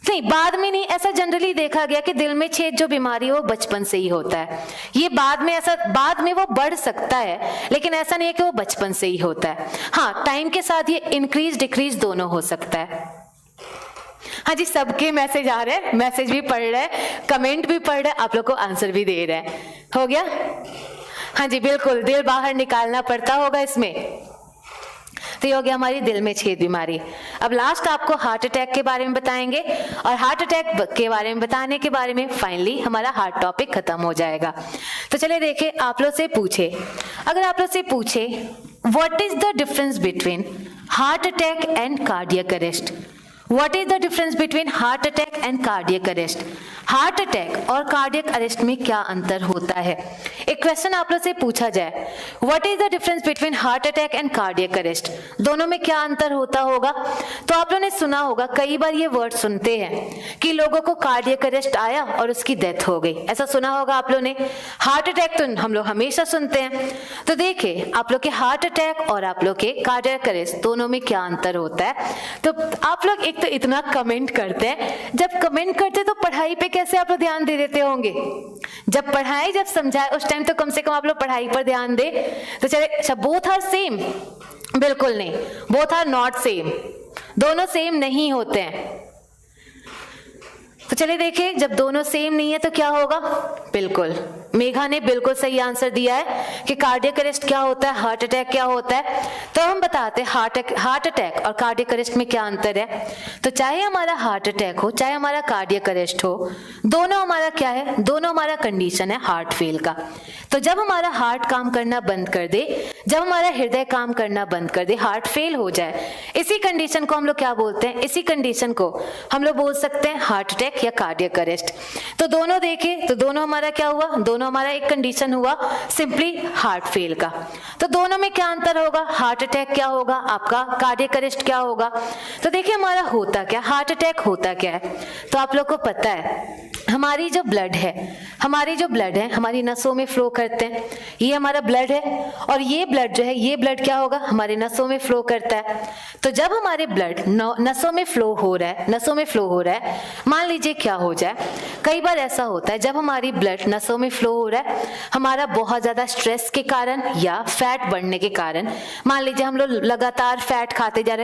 नहीं, बाद में नहीं, ऐसा जनरली देखा गया कि दिल में छेद जो बीमारी है वो बचपन से ही होता है। ये बाद में ऐसा, बाद में वो बढ़ सकता है, लेकिन ऐसा नहीं है कि वो बचपन से ही होता है। हाँ, टाइम के साथ ये इंक्रीज डिक्रीज दोनों हो सकता है। हाँ जी, सबके मैसेज आ रहे हैं, मैसेज भी पढ़ रहे हैं, कमेंट भी पढ़ रहे हैं, आप लोग को आंसर भी दे रहे हैं। हो गया? हाँ जी बिल्कुल, दिल बाहर निकालना पड़ता होगा इसमें। तो ये हो गया हमारी दिल में छेद बीमारी। अब लास्ट आपको हार्ट अटैक के बारे में बताएंगे, और हार्ट अटैक के बारे में बताने के बारे में फाइनली हमारा हार्ट टॉपिक खत्म हो जाएगा। तो चलिए देखिए, आप लोग से पूछे, अगर आप लोग से पूछे what is the difference between heart attack and cardiac arrest, what is the difference between heart attack and cardiac arrest, heart attack और कार्डियक अरेस्ट में क्या अंतर होता है। एक क्वेश्चन आप लोग से पूछा जाए, what is the difference between heart attack and cardiac arrest, दोनों में क्या अंतर होता होगा। तो आप लोगों ने सुना होगा, कई बार ये वर्ड सुनते हैं कि लोगों को कार्डियक अरेस्ट आया और उसकी डेथ हो गई, ऐसा सुना होगा आप लोगों ने। हार्ट अटैक तो हम लोग हमेशा सुनते हैं। तो देखिए, आप लोग के हार्ट अटैक और आप लोग के कार्डियक अरेस्ट दोनों में क्या अंतर होता है। तो आप लोग एक तो इतना कमेंट करते हैं, जब कमेंट करते तो पढ़ाई पे कैसे आप लोग ध्यान दे देते होंगे। जब पढ़ाई, जब समझाए उस टाइम तो कम से कम आप लोग पढ़ाई पर ध्यान दे। तो चले, अच्छा बोथ आर सेम, बिल्कुल नहीं, बोथ आर नॉट सेम, दोनों सेम नहीं होते हैं। तो चलिए देखिए, जब दोनों सेम नहीं है तो क्या होगा। बिल्कुल, मेघा ने बिल्कुल सही आंसर दिया है कि कार्डियक अरेस्ट क्या होता है, हार्ट अटैक क्या होता है। तो हम बताते हैं हार्ट अटैक और कार्डियक अरेस्ट में क्या अंतर है। तो चाहे हमारा हार्ट अटैक हो, चाहे हमारा कार्डियक अरेस्ट हो, दोनों हमारा क्या है, दोनों हमारा कंडीशन है हार्ट फेल का। तो जब हमारा हार्ट काम करना बंद कर दे, जब हमारा हृदय काम करना बंद कर दे, हार्ट फेल हो जाए, इसी कंडीशन को हम लोग क्या बोलते हैं, इसी कंडीशन को हम लोग बोल सकते हैं हार्ट अटैक या कार्डियक अरेस्ट। तो दोनों देखें, तो दोनों हमारा क्या हुआ, दोनों हमारा एक कंडीशन हुआ सिंपली हार्ट फेल का। तो दोनों में क्या अंतर होगा, हार्ट अटैक क्या होगा, आपका कार्डियक अरेस्ट क्या होगा। तो देखिए हमारा होता क्या, हार्ट अटैक होता क्या है। तो आप लोग को पता है, हमारी जो ब्लड है, हमारी नसों में फ्लो करते हैं, ये हमारा ब्लड है, और ये ब्लड जो है, ये ब्लड क्या होगा, हमारे नसों में फ्लो करता है। तो जब हमारे ब्लड नसों में फ्लो हो रहा है, मान लीजिए क्या हो जाए, कई बार ऐसा होता है जब हमारी ब्लड नसों में फ्लो हो रहा है, हमारा बहुत ज्यादा स्ट्रेस के कारण या फैट बढ़ने के कारण, मान लीजिए हम लोग लगातार फैट खाते जा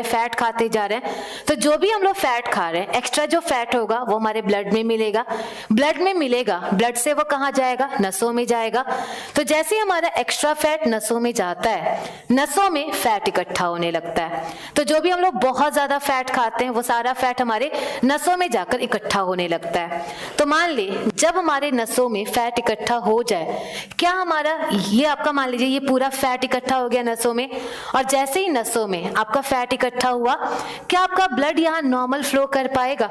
रहे हैं, तो जो भी हम लोग फैट खा रहे हैं, एक्स्ट्रा जो फैट होगा वो हमारे ब्लड में मिलेगा, ब्लड से वो कहाँ जाएगा, नसों में जाएगा। तो जैसे ही हमारा एक्स्ट्रा फैट नसों में जाता है, नसों में फैट इकट्ठा होने लगता है। तो जो भी हम लोग बहुत ज्यादा फैट खाते हैं, वो सारा फैट हमारे नसों में जाकर इकट्ठा होने लगता है। तो मान ले, जब हमारे नसों में फैट इकट्ठा हो जाए, क्या हमारा ये आपका, मान लीजिए ये पूरा फैट इकट्ठा हो गया नसों में, और जैसे ही नसों में आपका फैट इकट्ठा हुआ, क्या आपका ब्लड यहाँ नॉर्मल फ्लो कर पाएगा।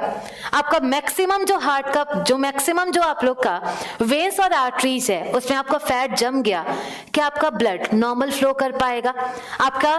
आपका मैक्सिमम जो हार्ट का, जो मैक्सिमम जो आप लोग का वेन्स और आर्टरीज है, उसमें आपका फैट जम गया, क्या आपका ब्लड नॉर्मल फ्लो कर पाएगा। आपका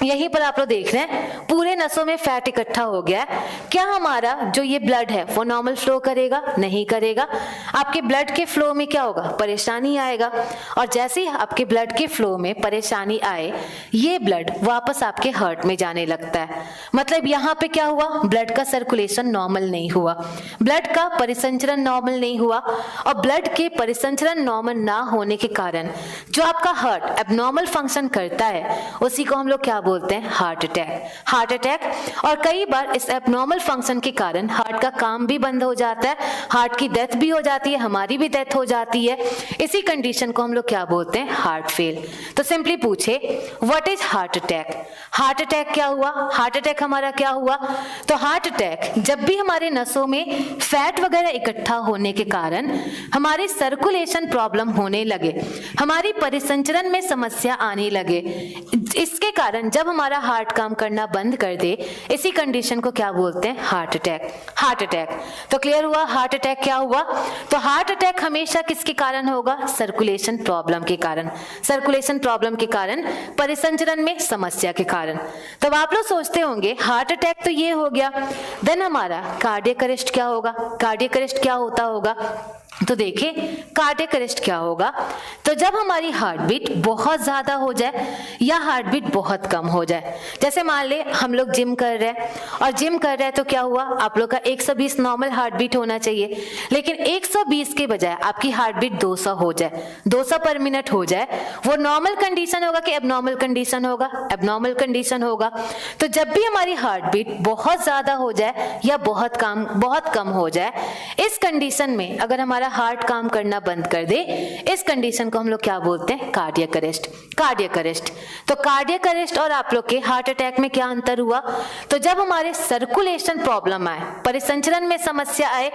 यहीं पर आप लोग देख रहे हैं, पूरे नसों में फैट इकट्ठा हो गया है, क्या हमारा जो ये ब्लड है वो नॉर्मल फ्लो करेगा, नहीं करेगा। आपके ब्लड के फ्लो में क्या होगा, परेशानी आएगा, और जैसे ही आपके ब्लड के फ्लो में परेशानी आए, ये ब्लड वापस आपके हार्ट में जाने लगता है। मतलब यहाँ पे क्या हुआ, ब्लड का सर्कुलेशन नॉर्मल नहीं हुआ, ब्लड का परिसंचरण नॉर्मल नहीं हुआ, और ब्लड के परिसंचरण नॉर्मल ना होने के कारण जो आपका हार्ट एबनॉर्मल फंक्शन करता है, उसी को हम लोग क्या बोलते हैं, हार्ट अटैक। और कई बार इस एबनॉर्मल फंक्शन के कारण हार्ट का काम भी बंद हो जाता है, हार्ट की डेथ भी हो जाती है, हमारी भी डेथ हो जाती है। इसी कंडीशन को हम लोग क्या बोलते हैं, हार्ट फेल। तो सिंपली पूछे व्हाट इज हार्ट अटैक क्या हुआ, हार्ट अटैक हमारा क्या हुआ। तो हार्ट अटैक जब भी हमारे नसों में फैट वगैरह इकट्ठा होने के कारण हमारे सर्कुलेशन प्रॉब्लम होने लगे, हमारी परिसंचरण में समस्या आने लगे, इसके कारण जब हमारा हार्ट काम करना बंद कर दे, इसी कंडीशन को क्या बोलते हैं, हार्ट अटैक। तो क्लियर हुआ हार्ट अटैक क्या हुआ। तो हार्ट अटैक हमेशा किसके कारण होगा, सर्कुलेशन प्रॉब्लम के कारण, परिसंचरण में समस्या के कारण। तब आप लोग सोचते होंगे हार्ट अटैक तो ये हो गया, देन हमारा कार्डियक अरेस्ट क्या होगा, कार्डियक अरेस्ट क्या होता होगा। तो देखिए कार्डियक अरेस्ट क्या होगा, तो जब हमारी हार्ट बीट बहुत ज्यादा हो जाए या हार्ट बीट बहुत कम हो जाए। जैसे मान ले हम लोग जिम कर रहे हैं और जिम कर रहे हैं तो क्या हुआ, आप लोग का 120 नॉर्मल हार्ट बीट होना चाहिए, लेकिन 120 के बजाय आपकी हार्ट बीट 200 हो जाए, 200 पर मिनट हो जाए, वो नॉर्मल कंडीशन होगा कि एबनॉर्मल कंडीशन होगा? एबनॉर्मल कंडीशन होगा। तो जब भी हमारी हार्ट बीट बहुत ज्यादा हो जाए या बहुत कम हो जाए, इस कंडीशन में अगर हमारा हार्ट काम करना बंद कर दे, इस कंडीशन को हम लोग क्या बोलते हैं? Cardiac arrest. Cardiac arrest. तो कार्डियक अरेस्ट और आप लोग के हार्ट अटैक में क्या अंतर हुआ? तो जब हमारे सर्कुलेशन प्रॉब्लम आए, परिसंचरण में समस्या आए,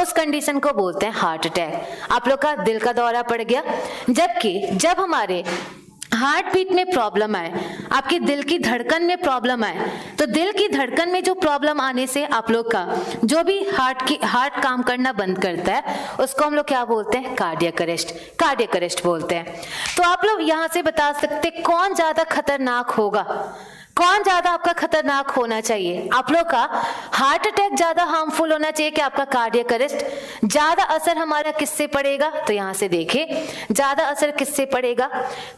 उस कंडीशन को बोलते हैं हार्ट अटैक। आप लोग का दिल का दौरा पड़ गया। जबकि जब हमारे हार्ट बीट में प्रॉब्लम आए, आपके दिल की धड़कन में प्रॉब्लम आए, तो दिल की धड़कन में जो प्रॉब्लम आने से आप लोग का जो भी हार्ट काम करना बंद करता है, उसको हम लोग क्या बोलते हैं? Cardiac arrest. कार्डियक अरेस्ट बोलते हैं। तो आप लोग यहां से बता सकते कौन ज्यादा खतरनाक होगा, कौन ज्यादा आपका खतरनाक होना चाहिए? आप लोग का हार्ट अटैक ज्यादा हार्मफुल होना चाहिए कि आपका कार्डियक अरेस्ट? ज्यादा असर हमारा किससे पड़ेगा? तो यहां से देखिए ज्यादा असर किससे पड़ेगा,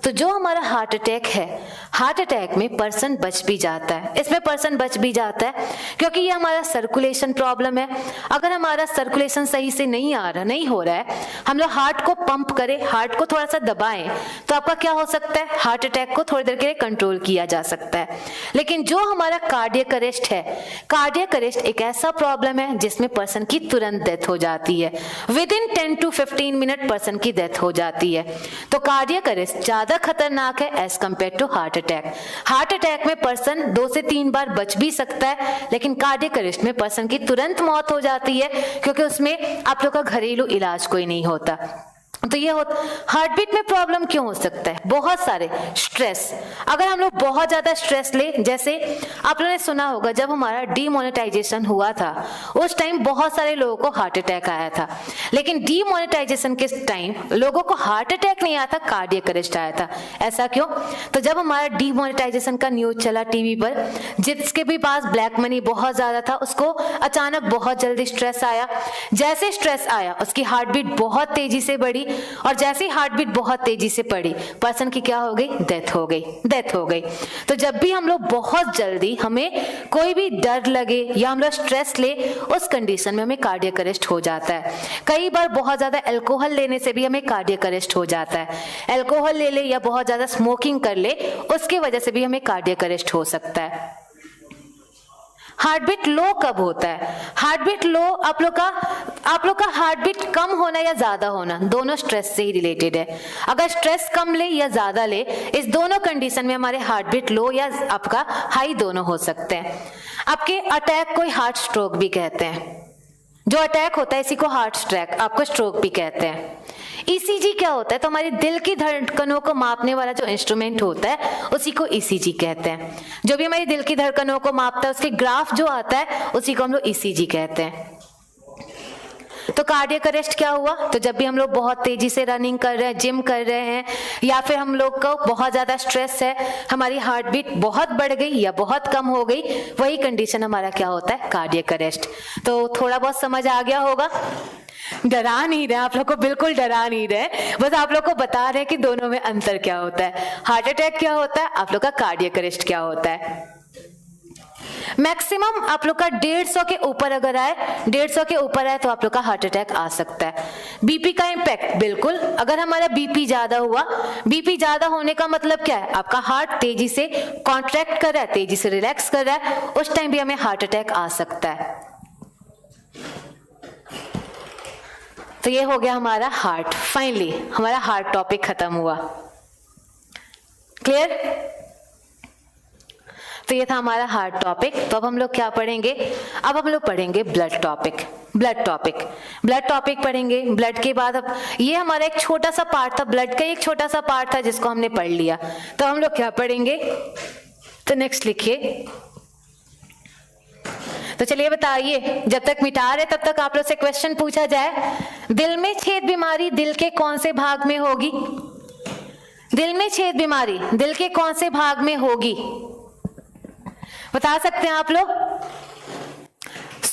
तो जो हमारा हार्ट अटैक है, हार्ट अटैक में पर्सन बच भी जाता है, इसमें पर्सन बच भी जाता है क्योंकि ये हमारा सर्कुलेशन प्रॉब्लम है। अगर हमारा सर्कुलेशन सही से नहीं हो रहा है, हम लोग हार्ट को पंप करें, हार्ट को थोड़ा सा दबाएं, तो आपका क्या हो सकता है? हार्ट अटैक को थोड़ी देर के लिए कंट्रोल किया जा सकता है। लेकिन जो हमारा कार्डियक अरेस्ट है, कार्डियक अरेस्ट एक ऐसा प्रॉब्लम है जिसमें पर्सन की तुरंत डेथ हो जाती है, within 10 to 15 minute person की डेथ हो जाती है। तो कार्डियक अरेस्ट ज्यादा खतरनाक है as compared to heart attack. Heart attack में पर्सन 2 से 3 बार बच भी सकता है, लेकिन कार्डियक अरेस्ट में पर्सन की तुरंत मौत हो जाती है क्योंकि उसमें आप लोग का घरेलू इलाज कोई नहीं होता। तो ये हार्ट बीट में प्रॉब्लम क्यों हो सकता है? बहुत सारे स्ट्रेस। अगर हम लोग बहुत ज्यादा स्ट्रेस ले, जैसे आप लोगों ने सुना होगा जब हमारा डीमोनेटाइजेशन हुआ था, उस टाइम बहुत सारे लोगों को हार्ट अटैक आया था, लेकिन डीमोनेटाइजेशन के टाइम लोगों को हार्ट अटैक नहीं आया था, कार्डियक अरेस्ट आया था। ऐसा क्यों? तो जब हमारा डीमोनेटाइजेशन का न्यूज चला टीवी पर, जिसके भी पास ब्लैक मनी बहुत ज्यादा था, उसको अचानक बहुत जल्दी स्ट्रेस आया। जैसे स्ट्रेस आया उसकी हार्ट बीट बहुत तेजी से बढ़ी, और जैसे ही हार्ट बीट बहुत तेजी से बढ़ी, पर्सन की क्या हो गई? डेथ हो गई। डेथ हो गई। तो जब भी हम लोग बहुत जल्दी, हमें कोई भी डर लगे या हम लोग स्ट्रेस ले, उस कंडीशन में हमें कार्डियक अरेस्ट हो जाता है। कई बार बहुत ज्यादा अल्कोहल लेने से भी हमें कार्डियक अरेस्ट हो जाता है। अल्कोहल ले ले या बहुत ज्यादा स्मोकिंग कर ले, उसकी वजह से भी हमें कार्डियक अरेस्ट हो सकता है। हार्ट बीट लो कब होता है? हार्ट बीट लो आप लोग का हार्ट बीट कम होना या ज्यादा होना, दोनों स्ट्रेस से ही रिलेटेड है। अगर स्ट्रेस कम ले या ज्यादा ले, इस दोनों कंडीशन में हमारे हार्ट बीट लो या आपका हाई दोनों हो सकते हैं। आपके अटैक को हार्ट स्ट्रोक भी कहते हैं। जो अटैक होता है इसी को हार्ट स्ट्रोक, आपको स्ट्रोक भी कहते हैं। ईसीजी क्या होता है? तो हमारी दिल की धड़कनों को मापने वाला जो इंस्ट्रूमेंट होता है, उसी को ईसीजी कहते हैं। जो भी हमारी दिल की धड़कनों को मापता है, उसके ग्राफ जो आता है, उसी को हम लोग ईसीजी कहते हैं। तो कार्डियक अरेस्ट क्या हुआ? तो जब भी हम लोग बहुत तेजी से रनिंग कर रहे हैं, जिम कर रहे हैं, या फिर हम लोग को बहुत ज्यादा स्ट्रेस है, हमारी हार्ट बीट बहुत बढ़ गई या बहुत कम हो गई, वही कंडीशन हमारा क्या होता है? Cardiac arrest. तो थोड़ा बहुत समझ आ गया होगा। डरा नहीं रहे आप लोग को, बिल्कुल डरा नहीं रहे, बस आप लोग को बता रहे हैं कि दोनों में अंतर क्या होता है। हार्ट अटैक क्या होता है, आप लोग का कार्डियक अरेस्ट क्या होता है। मैक्सिमम आप लोग का 150 के ऊपर अगर आए, 150 के ऊपर आए तो आप लोग का हार्ट अटैक आ सकता है। बीपी का इंपैक्ट, बिल्कुल अगर हमारा बीपी ज्यादा हुआ, बीपी ज्यादा होने का मतलब क्या है? आपका हार्ट तेजी से कॉन्ट्रैक्ट कर रहा है, तेजी से रिलैक्स कर रहा है, उस टाइम भी हमें हार्ट अटैक आ सकता है। तो ये हो गया हमारा हार्ट। फाइनली हमारा हार्ट टॉपिक खत्म हुआ। क्लियर? तो ये था हमारा हार्ट टॉपिक। तो अब हम लोग क्या पढ़ेंगे? अब हम लोग पढ़ेंगे ब्लड टॉपिक। ब्लड टॉपिक पढ़ेंगे। ब्लड के बाद अब ये हमारा एक छोटा सा पार्ट था, ब्लड का एक छोटा सा पार्ट था जिसको हमने पढ़ लिया। तो हम लोग क्या पढ़ेंगे? तो नेक्स्ट लिखिए। तो चलिए बताइए, जब तक मिटा रहे तब तक आप लोग से क्वेश्चन पूछा जाए। दिल में छेद बीमारी दिल के कौन से भाग में होगी? दिल में छेद बीमारी दिल के कौन से भाग में होगी? बता सकते हैं आप लोग?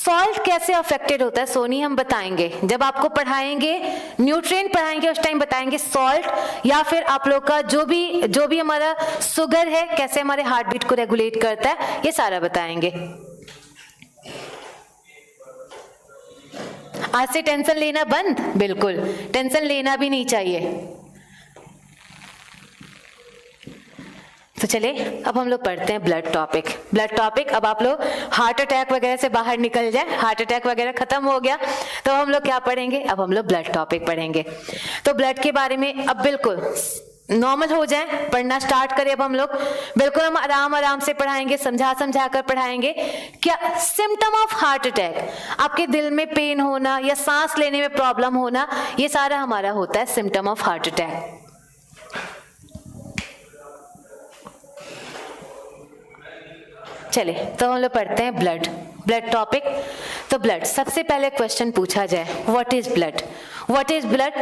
सॉल्ट कैसे अफेक्टेड होता है सोनी, हम बताएंगे जब आपको पढ़ाएंगे, न्यूट्रिएंट पढ़ाएंगे उस टाइम बताएंगे सॉल्ट, या फिर आप लोग का जो भी हमारा शुगर है कैसे हमारे हार्ट बीट को रेगुलेट करता है, ये सारा बताएंगे। आज से टेंशन लेना बंद, बिल्कुल टेंशन लेना भी नहीं चाहिए। तो चले अब हम लोग पढ़ते हैं ब्लड टॉपिक। अब आप लोग हार्ट अटैक वगैरह से बाहर निकल जाए, हार्ट अटैक वगैरह खत्म हो गया, तो हम लोग क्या पढ़ेंगे, अब हम लोग ब्लड टॉपिक पढ़ेंगे। तो ब्लड के बारे में अब बिल्कुल नॉर्मल हो जाए, पढ़ना स्टार्ट करें। अब हम लोग बिल्कुल हम आराम से पढ़ाएंगे, समझा कर पढ़ाएंगे। क्या सिम्टम ऑफ हार्ट अटैक, आपके दिल में पेन होना या सांस लेने में प्रॉब्लम होना, ये सारा हमारा होता है सिम्टम ऑफ हार्ट अटैक। चले तो हम लोग पढ़ते हैं ब्लड टॉपिक। तो ब्लड, सबसे पहले क्वेश्चन पूछा जाए व्हाट इज ब्लड।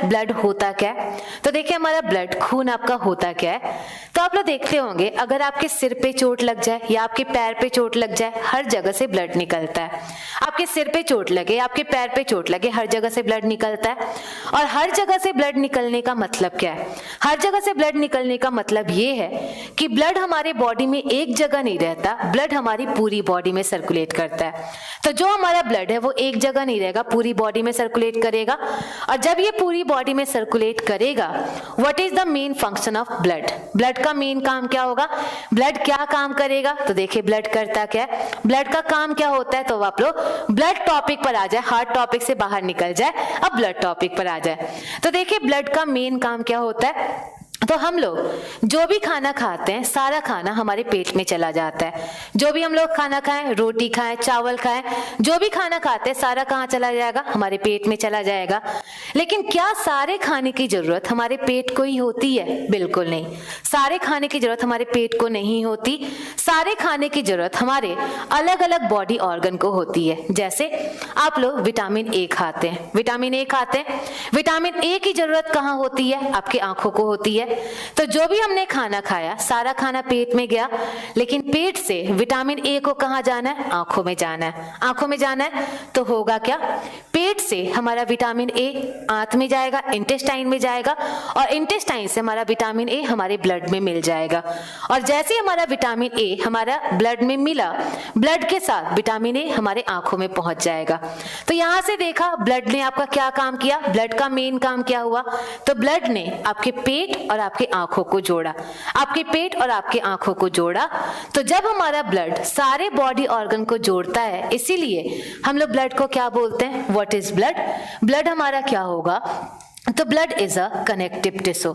ब्लड होता क्या है? तो देखिए हमारा ब्लड, खून आपका होता क्या है। तो आप लोग देखते होंगे अगर आपके सिर पे चोट लग जाए या आपके पैर पे चोट लग जाए, हर जगह से ब्लड निकलता है। आपके सिर पे चोट लगे, आपके पैर पे चोट लगे, हर जगह से ब्लड निकलता है। और हर जगह से ब्लड निकलने का मतलब क्या है? हर जगह से ब्लड निकलने का मतलब ये है कि ब्लड हमारे बॉडी में एक जगह नहीं रहता, ब्लड हमारी पूरी बॉडी में सर्कुलेट करता है। तो जो हमारा ब्लड है वो एक जगह नहीं रहेगा, पूरी बॉडी में सर्कुलेट करेगा। और जब ये पूरी बॉडी में सर्कुलेट करेगा, what is the main function of blood का मेन काम क्या होगा? ब्लड क्या काम करेगा? तो देखिए ब्लड करता क्या है, ब्लड का काम क्या होता है। तो आप लोग ब्लड टॉपिक पर आ जाए, हार्ट टॉपिक से बाहर निकल जाए, अब ब्लड टॉपिक पर आ जाए। तो देखिए ब्लड का मेन काम क्या होता है। तो हम लोग जो भी खाना खाते हैं, सारा खाना हमारे पेट में चला जाता है। जो भी हम लोग खाना खाएं, रोटी खाएं, चावल खाएं, जो भी खाना खाते हैं सारा कहाँ चला जाएगा? हमारे पेट में चला जाएगा। लेकिन क्या सारे खाने की जरूरत हमारे पेट को ही होती है? बिल्कुल नहीं, सारे खाने की जरूरत हमारे पेट को नहीं होती। सारे खाने की जरूरत हमारे अलग अलग बॉडी ऑर्गन को होती है। जैसे आप लोग विटामिन ए खाते हैं, विटामिन ए की जरूरत कहाँ होती है? आपकी आंखों को होती है। तो जो भी हमने खाना खाया, सारा खाना पेट में गया, लेकिन पेट से विटामिन ए को कहां जाना है? आंखों में जाना है। आंखों में जाना है तो होगा क्या? पेट से हमारा विटामिन ए आंत में जाएगा, इंटेस्टाइन में जाएगा, और इंटेस्टाइन से हमारा विटामिन ए हमारे ब्लड में मिल जाएगा। और जैसे हमारा विटामिन ए हमारा ब्लड में मिला, ब्लड के साथ विटामिन ए हमारे आंखों में पहुंच जाएगा। तो यहां से देखा ब्लड ने आपका क्या काम किया, ब्लड का मेन काम क्या हुआ? तो ब्लड ने आपके पेट और आपके आंखों को जोड़ा, आपके पेट और आपके आंखों को जोड़ा। तो जब हमारा ब्लड सारे बॉडी ऑर्गन को जोड़ता है, इसीलिए हम लोग ब्लड को क्या बोलते हैं? व्हाट इज ब्लड हमारा क्या होगा? तो blood is a connective tissue.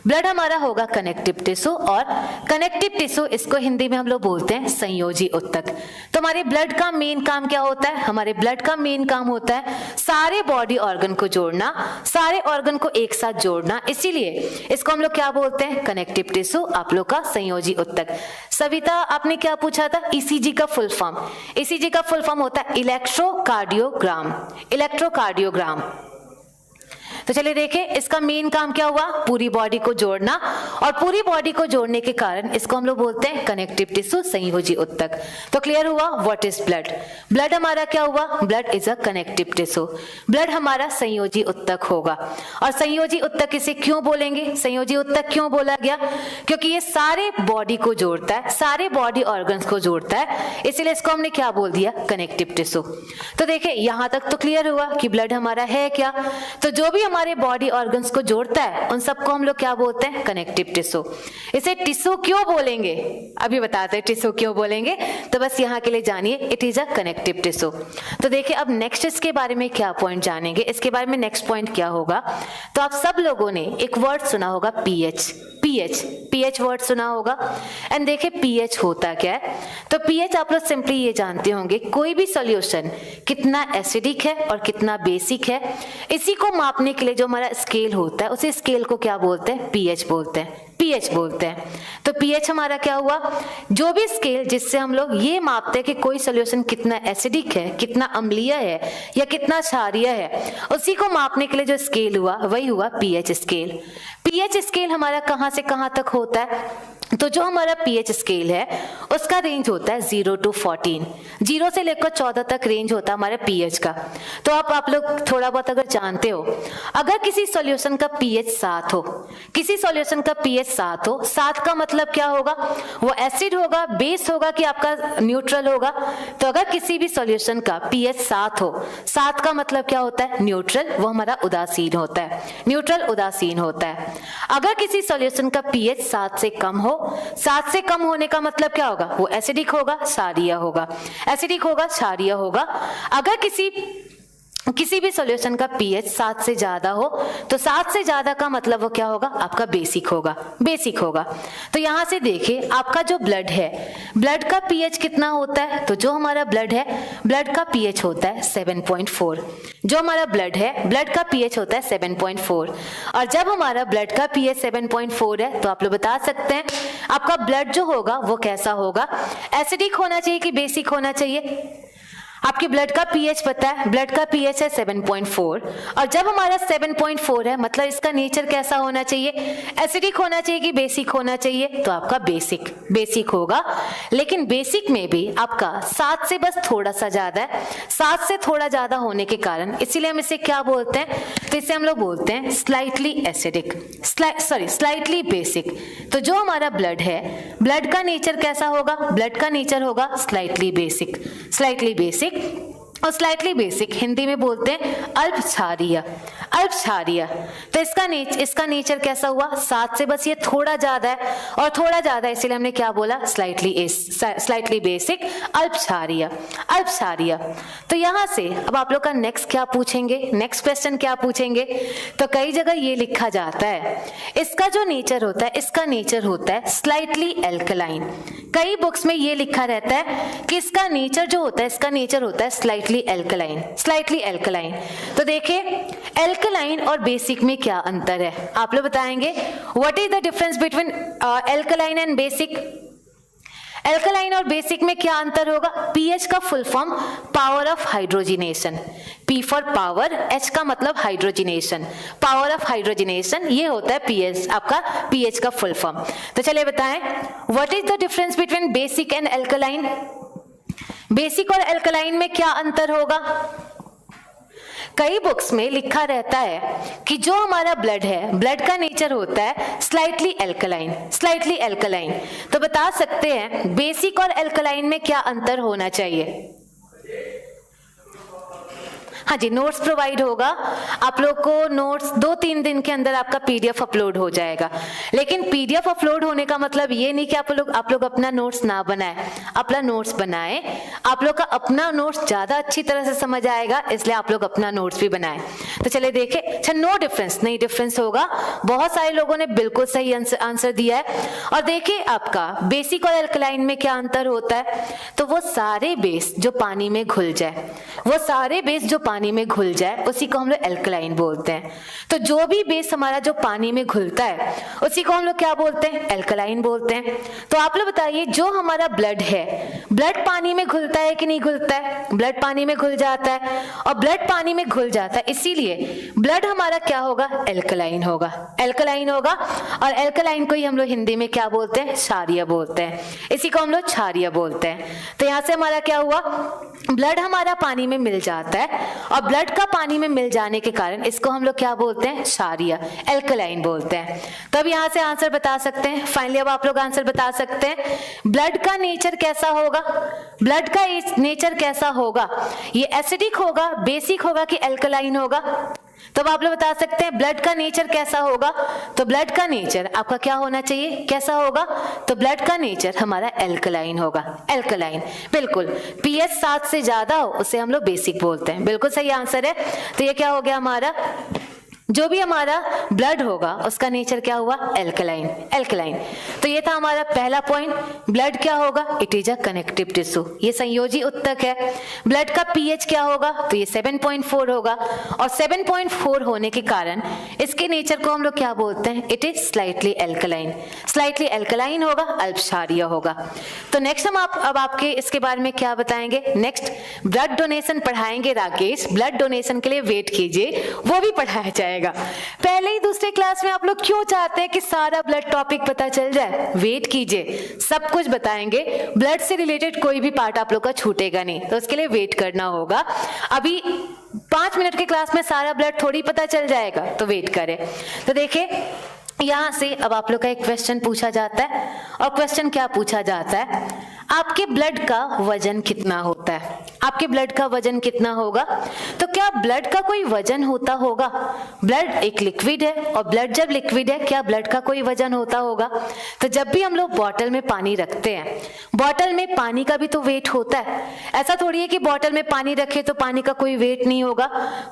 Blood हमारा होगा कनेक्टिव टिश्यू, और कनेक्टिव टिश्यू इसको हिंदी में हम लोग बोलते हैं संयोजी ऊतक। तो हमारे ब्लड का मेन काम क्या होता है? हमारे ब्लड का मेन काम होता है सारे बॉडी ऑर्गन को जोड़ना, सारे ऑर्गन को एक साथ जोड़ना। इसीलिए इसको हम लोग क्या बोलते हैं? कनेक्टिव टिश्यू, आप लोग का संयोजी ऊतक। सविता आपने क्या पूछा था? ईसीजी का फुल फॉर्म, ईसीजी का फुल फॉर्म होता है इलेक्ट्रोकार्डियोग्राम। तो चलिए देखें इसका मेन काम क्या हुआ? पूरी बॉडी को जोड़ना, और पूरी बॉडी को जोड़ने के कारण इसको हम लोग बोलते हैं कनेक्टिव टिश्यू, संयोजी ऊतक। तो क्लियर हुआ व्हाट इज ब्लड हमारा क्या हुआ? Blood is a connective tissue, blood हमारा संयोजी ऊतक होगा। और संयोजी ऊतक इसे क्यों बोलेंगे? संयोजी ऊतक क्यों बोला गया? क्योंकि ये सारे बॉडी को जोड़ता है, सारे बॉडी ऑर्गन्स को जोड़ता है, इसीलिए इसको हमने क्या बोल दिया? Connective tissue. तो देखिए यहां तक तो क्लियर हुआ कि ब्लड हमारा है क्या। तो जो भी हमारे बॉडी ऑर्गन्स को जोड़ता है उन सबको हम लोग क्या बोलते हैं? Connective tissue. इसे टिश्यू क्यों बोलेंगे अभी बताते हैं, टिश्यू क्यों बोलेंगे। तो बस यहाँ के लिए जानिए it is a connective tissue. तो देखिए अब नेक्स्ट इसके बारे में क्या पॉइंट जानेंगे, इसके बारे में नेक्स्ट पॉइंट क्या होगा। तो आप सब लोगों ने एक वर्ड सुना होगा पीएच वर्ड सुना होगा। एंड देखिए पीएच होता क्या है। तो पीएच आप लोग सिंपली ये जानते होंगे कोई भी सॉल्यूशन कितना एसिडिक है और कितना बेसिक है, इसी को मापने के लिए जो हमारा स्केल होता है उसे स्केल को क्या बोलते हैं? पीएच बोलते हैं। तो पीएच हमारा क्या हुआ? जो भी स्केल जिससे हम लोग ये मापते हैं कि कोई सॉल्यूशन कितना एसिडिक है, कितना अम्लीय है या कितना क्षारीय है, उसी को मापने के लिए जो स्केल हुआ वही हुआ पीएच स्केल। पीएच स्केल हमारा कहां से कहां तक होता है? तो जो हमारा पीएच स्केल है उसका रेंज होता है 0 to 14, 0 से लेकर 14 तक रेंज होता है हमारे पीएच का। तो आप लोग थोड़ा बहुत अगर जानते हो, अगर किसी सॉल्यूशन का पीएच 7 हो, किसी सॉल्यूशन का पीएच 7 हो, 7 का मतलब क्या होगा, वो एसिड होगा, बेस होगा कि आपका न्यूट्रल होगा। तो अगर किसी भी सॉल्यूशन का पीएच 7 हो, 7 का मतलब क्या होता है, न्यूट्रल, वो हमारा उदासीन होता है, न्यूट्रल उदासीन होता है। अगर किसी सॉल्यूशन का पीएच 7 से कम हो, 7 से कम होने का मतलब क्या होगा, वो एसिडिक होगा, क्षारीय होगा, एसिडिक होगा, क्षारीय होगा। अगर किसी भी सॉल्यूशन का पीएच 7 से ज्यादा हो, तो 7 से ज्यादा का मतलब वो क्या होगा, आपका बेसिक होगा, बेसिक होगा। तो यहां से देखिए आपका जो ब्लड है, ब्लड का पीएच कितना होता है, तो जो हमारा ब्लड है, ब्लड का पीएच होता है 7.4। जो हमारा ब्लड है, ब्लड का पीएच होता है 7.4। और जब हमारा ब्लड का पीएच 7.4 है, तो आप लोग बता सकते हैं आपका ब्लड जो होगा वो कैसा होगा, एसिडिक होना चाहिए कि बेसिक होना चाहिए। आपके ब्लड का पीएच पता है, ब्लड का पीएच है 7.4, और जब हमारा 7.4 है मतलब इसका नेचर कैसा होना चाहिए, एसिडिक होना चाहिए कि बेसिक होना चाहिए, तो आपका बेसिक होगा। लेकिन बेसिक में भी आपका 7 से बस थोड़ा सा ज्यादा है, 7 से थोड़ा ज्यादा होने के कारण इसीलिए हम इसे क्या बोलते हैं, तो इसे हम लोग बोलते हैं स्लाइटली एसिडिक, स्लाइटली बेसिक। तो जो हमारा ब्लड है, ब्लड का नेचर कैसा होगा, ब्लड का नेचर होगा स्लाइटली बेसिक, स्लाइटली बेसिक। और स्लाइटली बेसिक हिंदी में बोलते हैं अल्प क्षारीय, अल्प क्षारीय। तो इसका नेचर कैसा हुआ, 7 से बस ये थोड़ा ज्यादा है, और थोड़ा ज्यादा इसीलिए हमने क्या बोला, स्लाइटली बेसिक, अल्प क्षारीय, अल्प क्षारीय। तो यहां से अब आप लोग का नेक्स्ट क्या पूछेंगे, नेक्स्ट क्वेश्चन क्या पूछेंगे, तो कई जगह ये लिखा जाता है इसका जो नेचर होता है, इसका नेचर होता है स्लाइटली एल्कलाइन। कई बुक्स में ये लिखा रहता है कि इसका नेचर जो होता है, इसका नेचर होता है स्लाइटली एल्कलाइन, स्लाइटली एल्कलाइन। तो देखिए एल्कलाइन और बेसिक में क्या अंतर है, आप लोग बताएंगे what is the difference between alkaline and basic. Alkaline और बेसिक में क्या अंतर होगा, पीएच का full form power of hydrogenation, P for power, H का मतलब हाइड्रोजिनेशन, पावर ऑफ हाइड्रोजिनेशन, ये होता है पीएच, आपका पीएच का फुल फॉर्म। तो चलिए बताएं what is the difference between basic and alkaline. Basic और एल्कलाइन में क्या अंतर होगा, कई बुक्स में लिखा रहता है कि जो हमारा ब्लड है, ब्लड का नेचर होता है स्लाइटली एल्कलाइन, स्लाइटली एल्कलाइन। तो बता सकते हैं बेसिक और एल्कलाइन में क्या अंतर होना चाहिए। हाँ जी, नोट्स प्रोवाइड होगा आप लोग को, नोट्स 2-3 दिन के अंदर आपका पीडीएफ अपलोड हो जाएगा। लेकिन पीडीएफ अपलोड होने का मतलब ये नहीं कि आप लोग अपना नोट्स ना बनाएं, अपना नोट्स बनाएं। आप लोग का अपना नोट्स ज्यादा अच्छी तरह से समझ आएगा, इसलिए आप लोग अपना नोट्स भी बनाएं। तो चलिए देखें, अच्छा नो डिफरेंस, नहीं डिफरेंस होगा, बहुत सारे लोगों ने बिल्कुल सही आंसर दिया है। और देखिए आपका बेसिक और एल्कलाइन में क्या अंतर होता है, तो वो सारे बेस जो पानी में घुल जाए, वो सारे बेस जो पानी में घुल जाए उसी को हम लोग एल्कलाइन बोलते हैं। तो जो भी बेस हमारा जो पानी में घुलता है उसी को हम लोग क्या बोलते हैं, एल्कलाइन बोलते हैं। तो आप लोग बताइए जो हमारा ब्लड है, ब्लड पानी में घुलता है कि नहीं घुलता है, ब्लड पानी में घुल जाता है, और ब्लड पानी में घुल जाता है, इसीलिए ब्लड हमारा क्या होगा, एल्कलाइन होगा, एल्कलाइन होगा। और एल्कलाइन को ही हम लोग हिंदी में क्या बोलते हैं, क्षारीय बोलते हैं, इसी को हम लोग क्षारीय बोलते हैं। तो यहां से हमारा क्या हुआ, ब्लड हमारा पानी में मिल जाता है, और ब्लड का पानी में मिल जाने के कारण इसको हम लोग क्या बोलते हैं, क्षारीय, एल्कलाइन बोलते हैं। तब यहां से आंसर बता सकते हैं फाइनली, अब आप लोग आंसर बता सकते हैं ब्लड का नेचर कैसा होगा, ब्लड का नेचर कैसा होगा, ये एसिडिक होगा, बेसिक होगा कि एल्कलाइन होगा। तब आप लोग बता सकते हैं ब्लड का नेचर कैसा होगा, तो ब्लड का नेचर आपका क्या होना चाहिए, कैसा होगा, तो ब्लड का नेचर हमारा एल्कलाइन होगा, एल्कलाइन, बिल्कुल। पीएच 7 से ज्यादा हो उसे हम लोग बेसिक बोलते हैं, बिल्कुल सही आंसर है। तो ये क्या हो गया हमारा, जो भी हमारा ब्लड होगा उसका नेचर क्या हुआ, एल्कलाइन, एल्कलाइन। तो ये था हमारा पहला पॉइंट, ब्लड क्या होगा, it is a connective tissue, ये संयोजी उत्तक है। ब्लड का पीएच क्या होगा, तो ये 7.4 होगा, और 7.4 होने के कारण इसके नेचर को हम लोग क्या बोलते हैं, it is slightly alkaline, slightly alkaline होगा, अल्प क्षारीय होगा। तो नेक्स्ट हम अब आपके इसके बारे में क्या बताएंगे, नेक्स्ट ब्लड डोनेशन पढ़ाएंगे राकेश, ब्लड डोनेशन के लिए वेट कीजिए, वो भी पढ़ाया जाएगा। जाएगा। पहले ही दूसरे क्लास में आप लोग क्यों चाहते हैं कि सारा ब्लड टॉपिक पता चल जाए? वेट कीजिए, सब कुछ बताएंगे, ब्लड से रिलेटेड कोई भी पार्ट आप लोग का छूटेगा नहीं, तो उसके लिए वेट करना होगा। अभी 5 मिनट के क्लास में सारा ब्लड थोड़ी पता चल जाएगा, तो वेट करें। तो देखिए यहां से अब आप लोग का एक क्वेश्चन पूछा जाता है, और क्वेश्चन क्या पूछा जाता है, आपके ब्लड का वजन कितना होता है? आपके ब्लड का वजन कितना होगा? तो क्या ब्लड का कोई वजन होता होगा? ब्लड एक लिक्विड है, और ब्लड जब लिक्विड है, क्या ब्लड का कोई वजन होता होगा? तो जब भी हम लोग बॉटल में पानी रखते हैं, बॉटल में पानी का भी तो वेट होता है। ऐसा थोड़ी है कि बॉटल में पानी रखे तो पानी का कोई वेट नहीं होगा।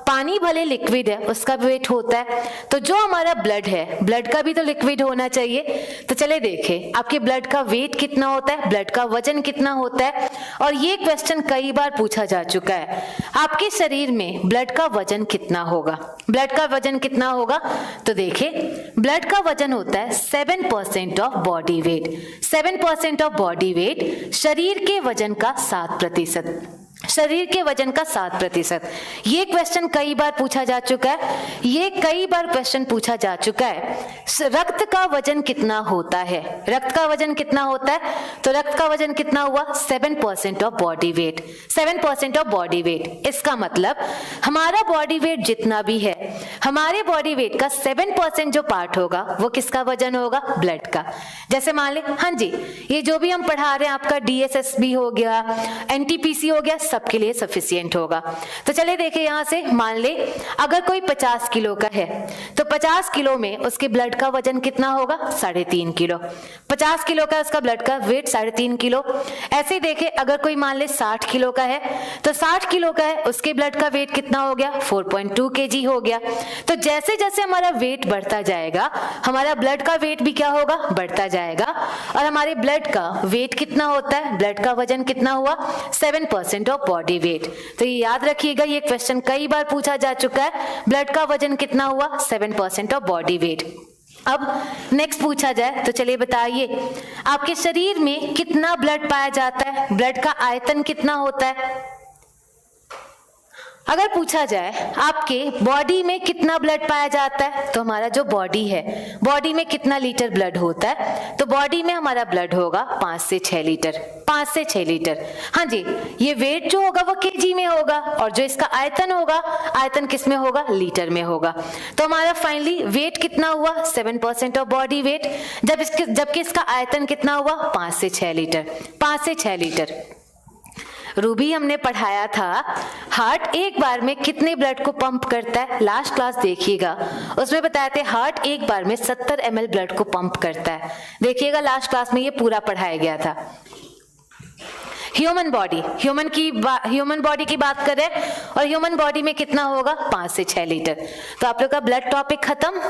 पानी भले लिक्विड है, उसका भी वेट होता है। तो जो हमारा ब्लड है, ब्लड का भी तो लिक्विड होना चाहिए। तो चले देखें आपके ब्लड का वेट कितना होता है, ब्लड का वजन कितना होता है। और ये क्वेश्चन कई बार पूछा जा चुका है, आपके शरीर में ब्लड का वजन कितना होगा? ब्लड का वजन कितना होगा? तो देखिए ब्लड का वजन होता है 7% of body weight. 7% of body weight शरीर के वजन का 7%। शरीर के वजन का 7%। ये क्वेश्चन कई बार पूछा जा चुका है, ये कई बार क्वेश्चन पूछा जा चुका है। रक्त का वजन कितना होता है? रक्त का वजन कितना होता है? तो रक्त का वजन कितना हुआ? 7% of body weight. 7% of body weight, इसका मतलब हमारा बॉडी वेट जितना भी है, हमारे बॉडी वेट का 7% जो पार्ट होगा वो किसका वजन होगा? ब्लड का। जैसे मान ले, हाँ जी, ये जो भी हम पढ़ा रहे हैं आपका DSS भी हो गया, NTPC हो गया, सबके लिए सफिशिएंट होगा। तो चलिए देखिए यहां से, मान ले अगर कोई 50 किलो का है, तो 50 किलो में उसके ब्लड का वजन कितना होगा? 3.5 किलो। 50 किलो का उसका ब्लड का वेट 3.5 किलो। ऐसे ही देखे अगर कोई मान ले 60 किलो का है, तो 60 किलो का है, उसके ब्लड का वेट कितना हो गया? 4.2 kg हो गया। तो जैसे जैसे हमारा वेट बढ़ता जाएगा, हमारा ब्लड का वेट भी क्या होगा? बढ़ता जाएगा। और हमारे ब्लड का वेट कितना होता है? ब्लड का वजन कितना हुआ? 7% ऑफ बॉडी वेट। तो ये याद रखिएगा, ये क्वेश्चन कई बार पूछा जा चुका है। ब्लड का वजन कितना हुआ? 7% ऑफ बॉडी वेट। अब नेक्स्ट पूछा जाए तो चलिए बताइए, आपके शरीर में कितना ब्लड पाया जाता है? ब्लड का आयतन कितना होता है? अगर पूछा जाए आपके बॉडी में कितना ब्लड पाया जाता है, तो हमारा जो बॉडी है, बॉडी में कितना लीटर ब्लड होता है? तो बॉडी में हमारा ब्लड होगा 5 से 6 लीटर। 5 से 6 लीटर। हाँ जी, ये वेट जो होगा वो केजी में होगा, और जो इसका आयतन होगा, आयतन किस में होगा? लीटर में होगा। तो हमारा फाइनली वेट कितना हुआ? 7% ऑफ बॉडी वेट। जबकि इसका आयतन कितना हुआ? 5 से 6 लीटर। 5 से 6 लीटर। रूबी हमने पढ़ाया था हार्ट एक बार में कितने ब्लड को पंप करता है, लास्ट क्लास देखिएगा, उसमें बताया थे हार्ट एक बार में 70 ml ब्लड को पंप करता है। देखिएगा लास्ट क्लास में ये पूरा पढ़ाया गया था। ह्यूमन बॉडी, ह्यूमन बॉडी की बात करें, और ह्यूमन बॉडी में कितना होगा? 5 से 6 लीटर। तो आप लोग का ब्लड टॉपिक खत्म।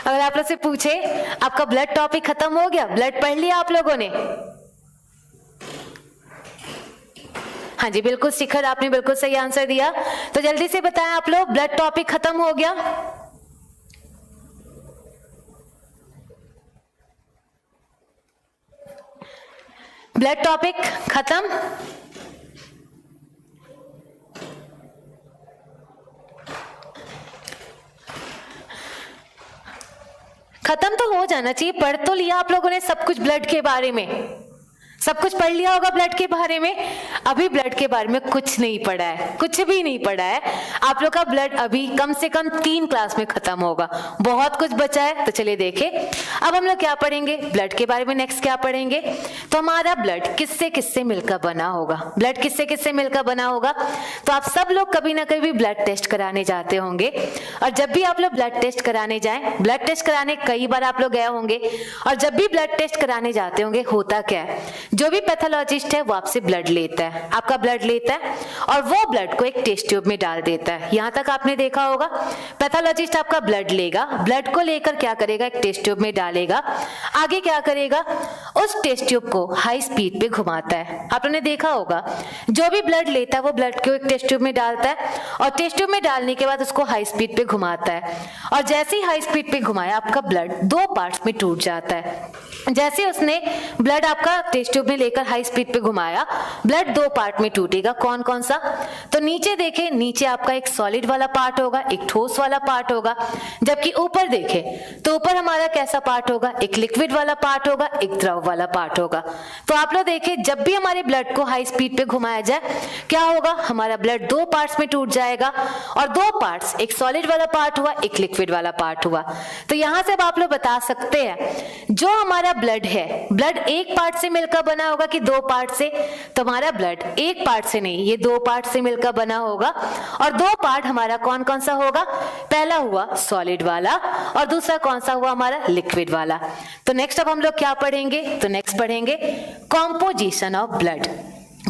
अगर आप लोग से पूछे आपका ब्लड टॉपिक खत्म हो गया, ब्लड पढ़ लिया आप लोगों ने? हाँ जी बिल्कुल शिखर, आपने बिल्कुल सही आंसर दिया। तो जल्दी से बताएं आप लोग, ब्लड टॉपिक खत्म हो गया? ब्लड टॉपिक खत्म? खत्म तो हो जाना चाहिए। पढ़ तो लिया आप लोगों ने सब कुछ ब्लड के बारे में, सब कुछ पढ़ लिया होगा ब्लड के बारे में। अभी ब्लड के बारे में कुछ नहीं पढ़ा है, कुछ भी नहीं पढ़ा है। आप लोग का ब्लड अभी कम से कम 3 क्लास में खत्म होगा, बहुत कुछ बचा है। तो चलिए देखें अब हम लोग क्या पढ़ेंगे ब्लड के बारे में। नेक्स्ट क्या पढ़ेंगे, तो हमारा ब्लड किससे किससे मिलकर बना होगा। ब्लड किससे किससे मिलकर बना होगा, तो आप सब लोग कभी ना कभी ब्लड टेस्ट कराने जाते होंगे, और जब भी आप लोग ब्लड टेस्ट कराने जाएं, ब्लड टेस्ट कराने कई बार आप लोग गए होंगे, और जब भी ब्लड टेस्ट कराने जाते होंगे होता क्या है, जो भी पैथोलॉजिस्ट है वो आपसे ब्लड लेता है, आपका ब्लड लेता है, और वो ब्लड को एक टेस्ट ट्यूब में डाल देता है। यहां तक आपने देखा होगा, पैथोलॉजिस्ट आपका ब्लड लेगा, ब्लड को लेकर क्या करेगा, एक टेस्ट ट्यूब में डालेगा, आगे क्या करेगा, उस टेस्ट ट्यूब को हाई स्पीड पे घुमाता है। आपने देखा होगा जो भी ब्लड लेता है वो ब्लड को एक टेस्ट ट्यूब में डालता है, और टेस्ट ट्यूब में डालने के बाद उसको हाई स्पीड पे घुमाता है, और जैसे ही हाई स्पीड पे घुमाया आपका ब्लड 2 पार्ट्स में टूट जाता है। जैसे उसने ब्लड आपका टेस्ट ट्यूब में लेकर हाई स्पीड पे घुमाया, ब्लड दो पार्ट में टूटेगा। कौन कौन सा? तो नीचे देखें, नीचे आपका एक सॉलिड वाला पार्ट होगा, एक ठोस वाला पार्ट होगा। जबकि ऊपर देखें तो ऊपर हमारा कैसा पार्ट होगा? एक लिक्विड वाला पार्ट होगा, एक द्रव वाला पार्ट होगा। तो आप लोग देखें, जब भी हमारे ब्लड को हाई स्पीड पे घुमाया जाए क्या होगा? हमारा ब्लड दो पार्ट्स में टूट जाएगा, और दो पार्ट्स, एक सॉलिड वाला पार्ट हुआ, एक लिक्विड वाला पार्ट हुआ। तो यहां से अब आप लोग बता सकते हैं जो हमारा ब्लड है, ब्लड एक पार्ट से मिलकर बना होगा कि दो पार्ट से? तो हमारा ब्लड एक पार्ट से नहीं, ये दो पार्ट से मिलकर बना होगा। और दो पार्ट हमारा कौन कौन सा होगा? पहला हुआ सॉलिड वाला और दूसरा कौन सा हुआ? हमारा लिक्विड वाला। तो नेक्स्ट अब हम लोग क्या पढ़ेंगे? तो नेक्स्ट पढ़ेंगे composition of blood.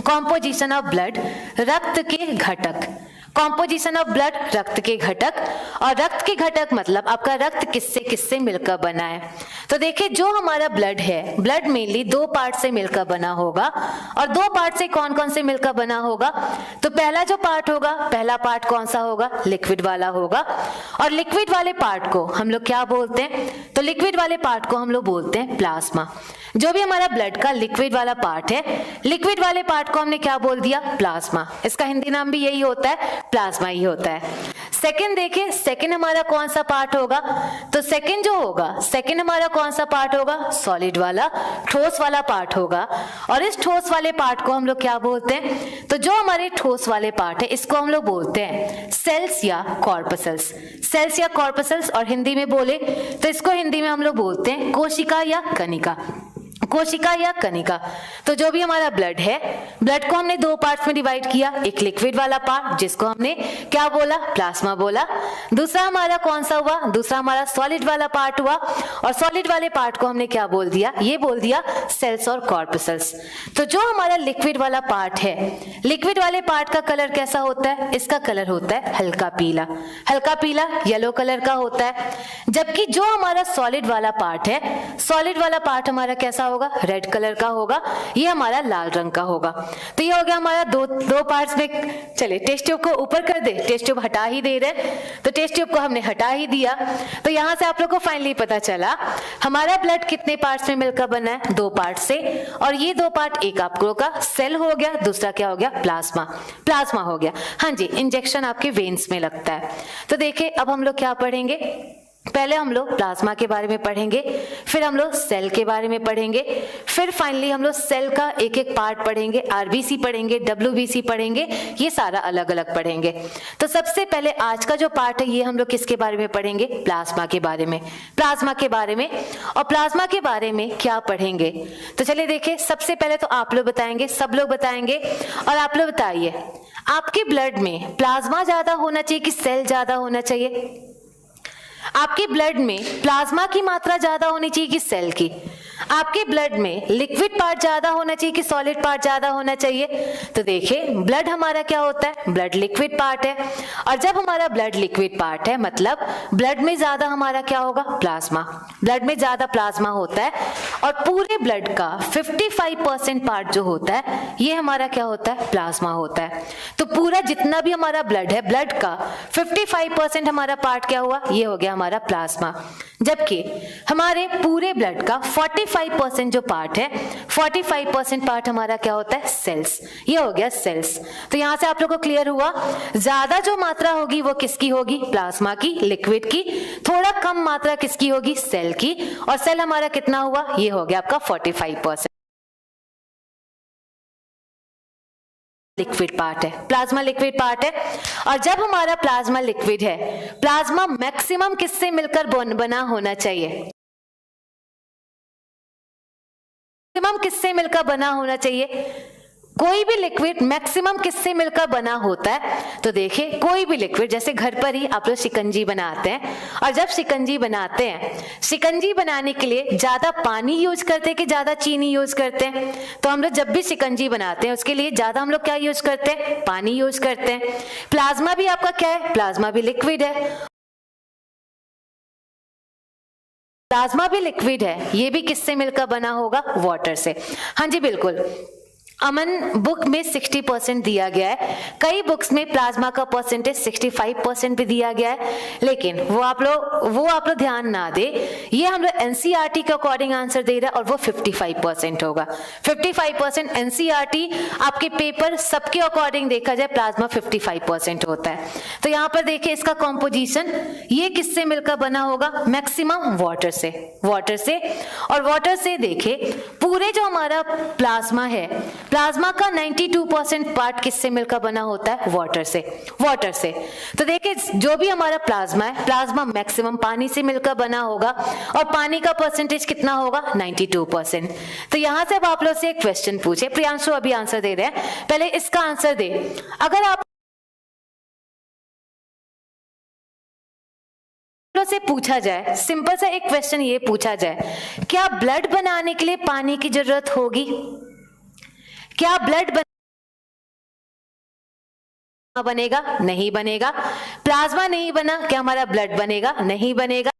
Composition of blood, रक्त के घटक। कॉम्पोजिशन ऑफ ब्लड, रक्त के घटक। और रक्त के घटक मतलब आपका रक्त किससे किससे मिलकर बना है? तो देखिए, जो हमारा ब्लड है, ब्लड मेनली दो पार्ट से मिलकर बना होगा। और दो पार्ट से कौन कौन से मिलकर बना होगा? तो पहला जो पार्ट होगा, पहला पार्ट कौन सा होगा? लिक्विड वाला होगा। और लिक्विड वाले पार्ट को हम लोग क्या बोलते हैं? तो लिक्विड वाले पार्ट को हम लोग बोलते हैं प्लाज्मा। जो भी हमारा ब्लड का लिक्विड वाला पार्ट है, लिक्विड वाले पार्ट को हमने क्या बोल दिया? प्लाज्मा। इसका हिंदी नाम भी यही होता है, प्लाज्मा ही होता है। सेकंड देखिए, सेकंड हमारा कौन सा पार्ट होगा? तो सेकंड जो होगा, सेकंड हमारा कौन सा पार्ट होगा? सॉलिड वाला, ठोस वाला पार्ट होगा। और इस ठोस वाले पार्ट को हम लोग क्या बोलते हैं? तो जो हमारे ठोस वाले पार्ट है, इसको हम लोग बोलते हैं सेल्स या कॉर्पसल्स। सेल्स या कॉर्पसल्स, और हिंदी में बोले तो इसको हिंदी में हम लोग बोलते हैं कोशिका या कणिका। कोशिका या कणिका। तो जो भी हमारा ब्लड है, ब्लड को हमने दो पार्ट्स में डिवाइड किया, एक लिक्विड वाला पार्ट जिसको हमने क्या बोला? प्लाज्मा बोला। दूसरा हमारा कौन सा हुआ? दूसरा हमारा सॉलिड वाला पार्ट हुआ। और सॉलिड वाले पार्ट को हमने क्या बोल दिया? ये बोल दिया सेल्स और कॉर्पसल्स। तो जो हमारा लिक्विड वाला पार्ट है, लिक्विड वाले पार्ट का कलर कैसा होता है? इसका कलर होता है हल्का पीला, हल्का पीला येलो कलर का होता है। जबकि जो हमारा सॉलिड वाला पार्ट है, सॉलिड वाला पार्ट हमारा कैसा होगा? रेड कलर का होगा, ये हमारा लाल रंग का होगा। तो ये हो गया हमारा दो पार्ट्स में। चलिए टेस्ट ट्यूब को ऊपर कर दे, टेस्ट ट्यूब हटा ही दे रहे, तो टेस्ट ट्यूब को हमने हटा ही दिया। तो यहां से आप लोग को फाइनली पता चला हमारा ब्लड कितने पार्ट्स में मिलकर बना है? दो पार्ट से। और ये दो पार्ट, एक आप लोगों का सेल हो गया, दूसरा क्या हो गया? प्लाज्मा। प्लाज्मा हो गया। हाँ जी, इंजेक्शन आपके वेन्स में लगता है। तो देखिए, अब हम लोग क्या पढ़ेंगे? पहले हम लोग प्लाज्मा के बारे में पढ़ेंगे, फिर हम लोग सेल के बारे में पढ़ेंगे, फिर फाइनली हम लोग सेल का एक एक पार्ट पढ़ेंगे, आरबीसी पढ़ेंगे, डब्ल्यूबीसी पढ़ेंगे, ये सारा अलग अलग पढ़ेंगे। तो सबसे पहले आज का जो पार्ट है, ये हम लोग किसके बारे में पढ़ेंगे? प्लाज्मा के बारे में। प्लाज्मा के बारे में। और प्लाज्मा के बारे में क्या पढ़ेंगे? तो चलिए देखिए, सबसे पहले तो आप लोग बताएंगे, सब लोग बताएंगे। और आप लोग बताइए, आपके ब्लड में प्लाज्मा ज्यादा होना चाहिए कि सेल ज्यादा होना चाहिए? आपके ब्लड में प्लाज्मा की मात्रा ज्यादा होनी चाहिए कि सेल की? आपके ब्लड में लिक्विड पार्ट ज्यादा होना चाहिए कि सॉलिड पार्ट ज्यादा होना चाहिए? तो देखिए, ब्लड हमारा क्या होता है? ब्लड लिक्विड पार्ट है। और जब हमारा ब्लड लिक्विड पार्ट है, मतलब ब्लड में ज्यादा हमारा क्या होगा? प्लाज्मा। ब्लड में ज्यादा प्लाज्मा होता है। और पूरे ब्लड का 55% पार्ट जो होता है, ये हमारा क्या होता है? प्लाज्मा होता है। तो पूरा जितना भी हमारा ब्लड है, ब्लड का 55% हमारा पार्ट क्या हुआ? ये हो गया हमारा प्लाज्मा। जबकि हमारे पूरे ब्लड का 45% जो पार्ट है, 45% पार्ट हमारा क्या होता है? सेल्स। ये हो गया सेल्स। तो यहां से आप लोगों को क्लियर हुआ, ज्यादा जो मात्रा होगी वो किसकी होगी? प्लाज्मा की, लिक्विड की। थोड़ा कम मात्रा किसकी होगी? सेल की। और सेल हमारा कितना हुआ? ये हो गया आपका 45%। लिक्विड पार्ट है, प्लाज्मा लिक्विड पार्ट है। और जब हमारा प्लाज्मा लिक्विड है, प्लाज्मा मैक्सिमम किससे मिलकर बना होना चाहिए? मैक्सिमम किससे मिलकर बना होना चाहिए? कोई भी लिक्विड मैक्सिमम किससे मिलकर बना होता है? तो देखिए, कोई भी लिक्विड, जैसे घर पर ही आप लोग शिकंजी बनाते हैं, और जब शिकंजी बनाते हैं, शिकंजी बनाने के लिए ज्यादा पानी यूज करते हैं कि ज्यादा चीनी यूज करते हैं? तो हम लोग जब भी शिकंजी बनाते हैं, उसके लिए ज्यादा हम लोग क्या यूज करते हैं? पानी यूज करते हैं। प्लाज्मा भी आपका क्या है? प्लाज्मा भी लिक्विड है। प्लाज्मा भी लिक्विड है, ये भी किससे मिलकर बना होगा? वाटर से। हाँ जी बिल्कुल, अमन बुक में 60% दिया गया है, कई बुक्स में प्लाज्मा का परसेंटेज 65% भी दिया गया है, लेकिन वो आप लोग ध्यान ना दे, ये हम लोग एनसीईआरटी के अकॉर्डिंग आंसर दे रहा है और वो 55% होगा। 55% एनसीईआरटी आपके पेपर सबके अकॉर्डिंग देखा जाए प्लाज्मा 55% होता है। तो यहाँ पर देखिए इसका कॉम्पोजिशन, ये किससे मिलकर बना होगा, मैक्सिमम वाटर से, और वाटर से देखे पूरे जो हमारा प्लाज्मा है, प्लाज्मा का 92% पार्ट किससे मिलकर बना होता है, वाटर से। तो देखिए जो भी हमारा प्लाज्मा है, प्लाज्मा मैक्सिमम पानी से मिलकर बना होगा और पानी का परसेंटेज कितना होगा, 92%। तो यहां से अब आप लोग से एक क्वेश्चन पूछे, प्रियांशु अभी आंसर दे रहे हैं, पहले इसका आंसर दे। अगर आप से पूछा जाए, सिंपल सा एक क्वेश्चन ये पूछा जाए, क्या ब्लड बनाने के लिए पानी की जरूरत होगी, क्या ब्लड बनेगा, नहीं बनेगा। प्लाज्मा नहीं बना, क्या हमारा ब्लड बनेगा, नहीं बनेगा।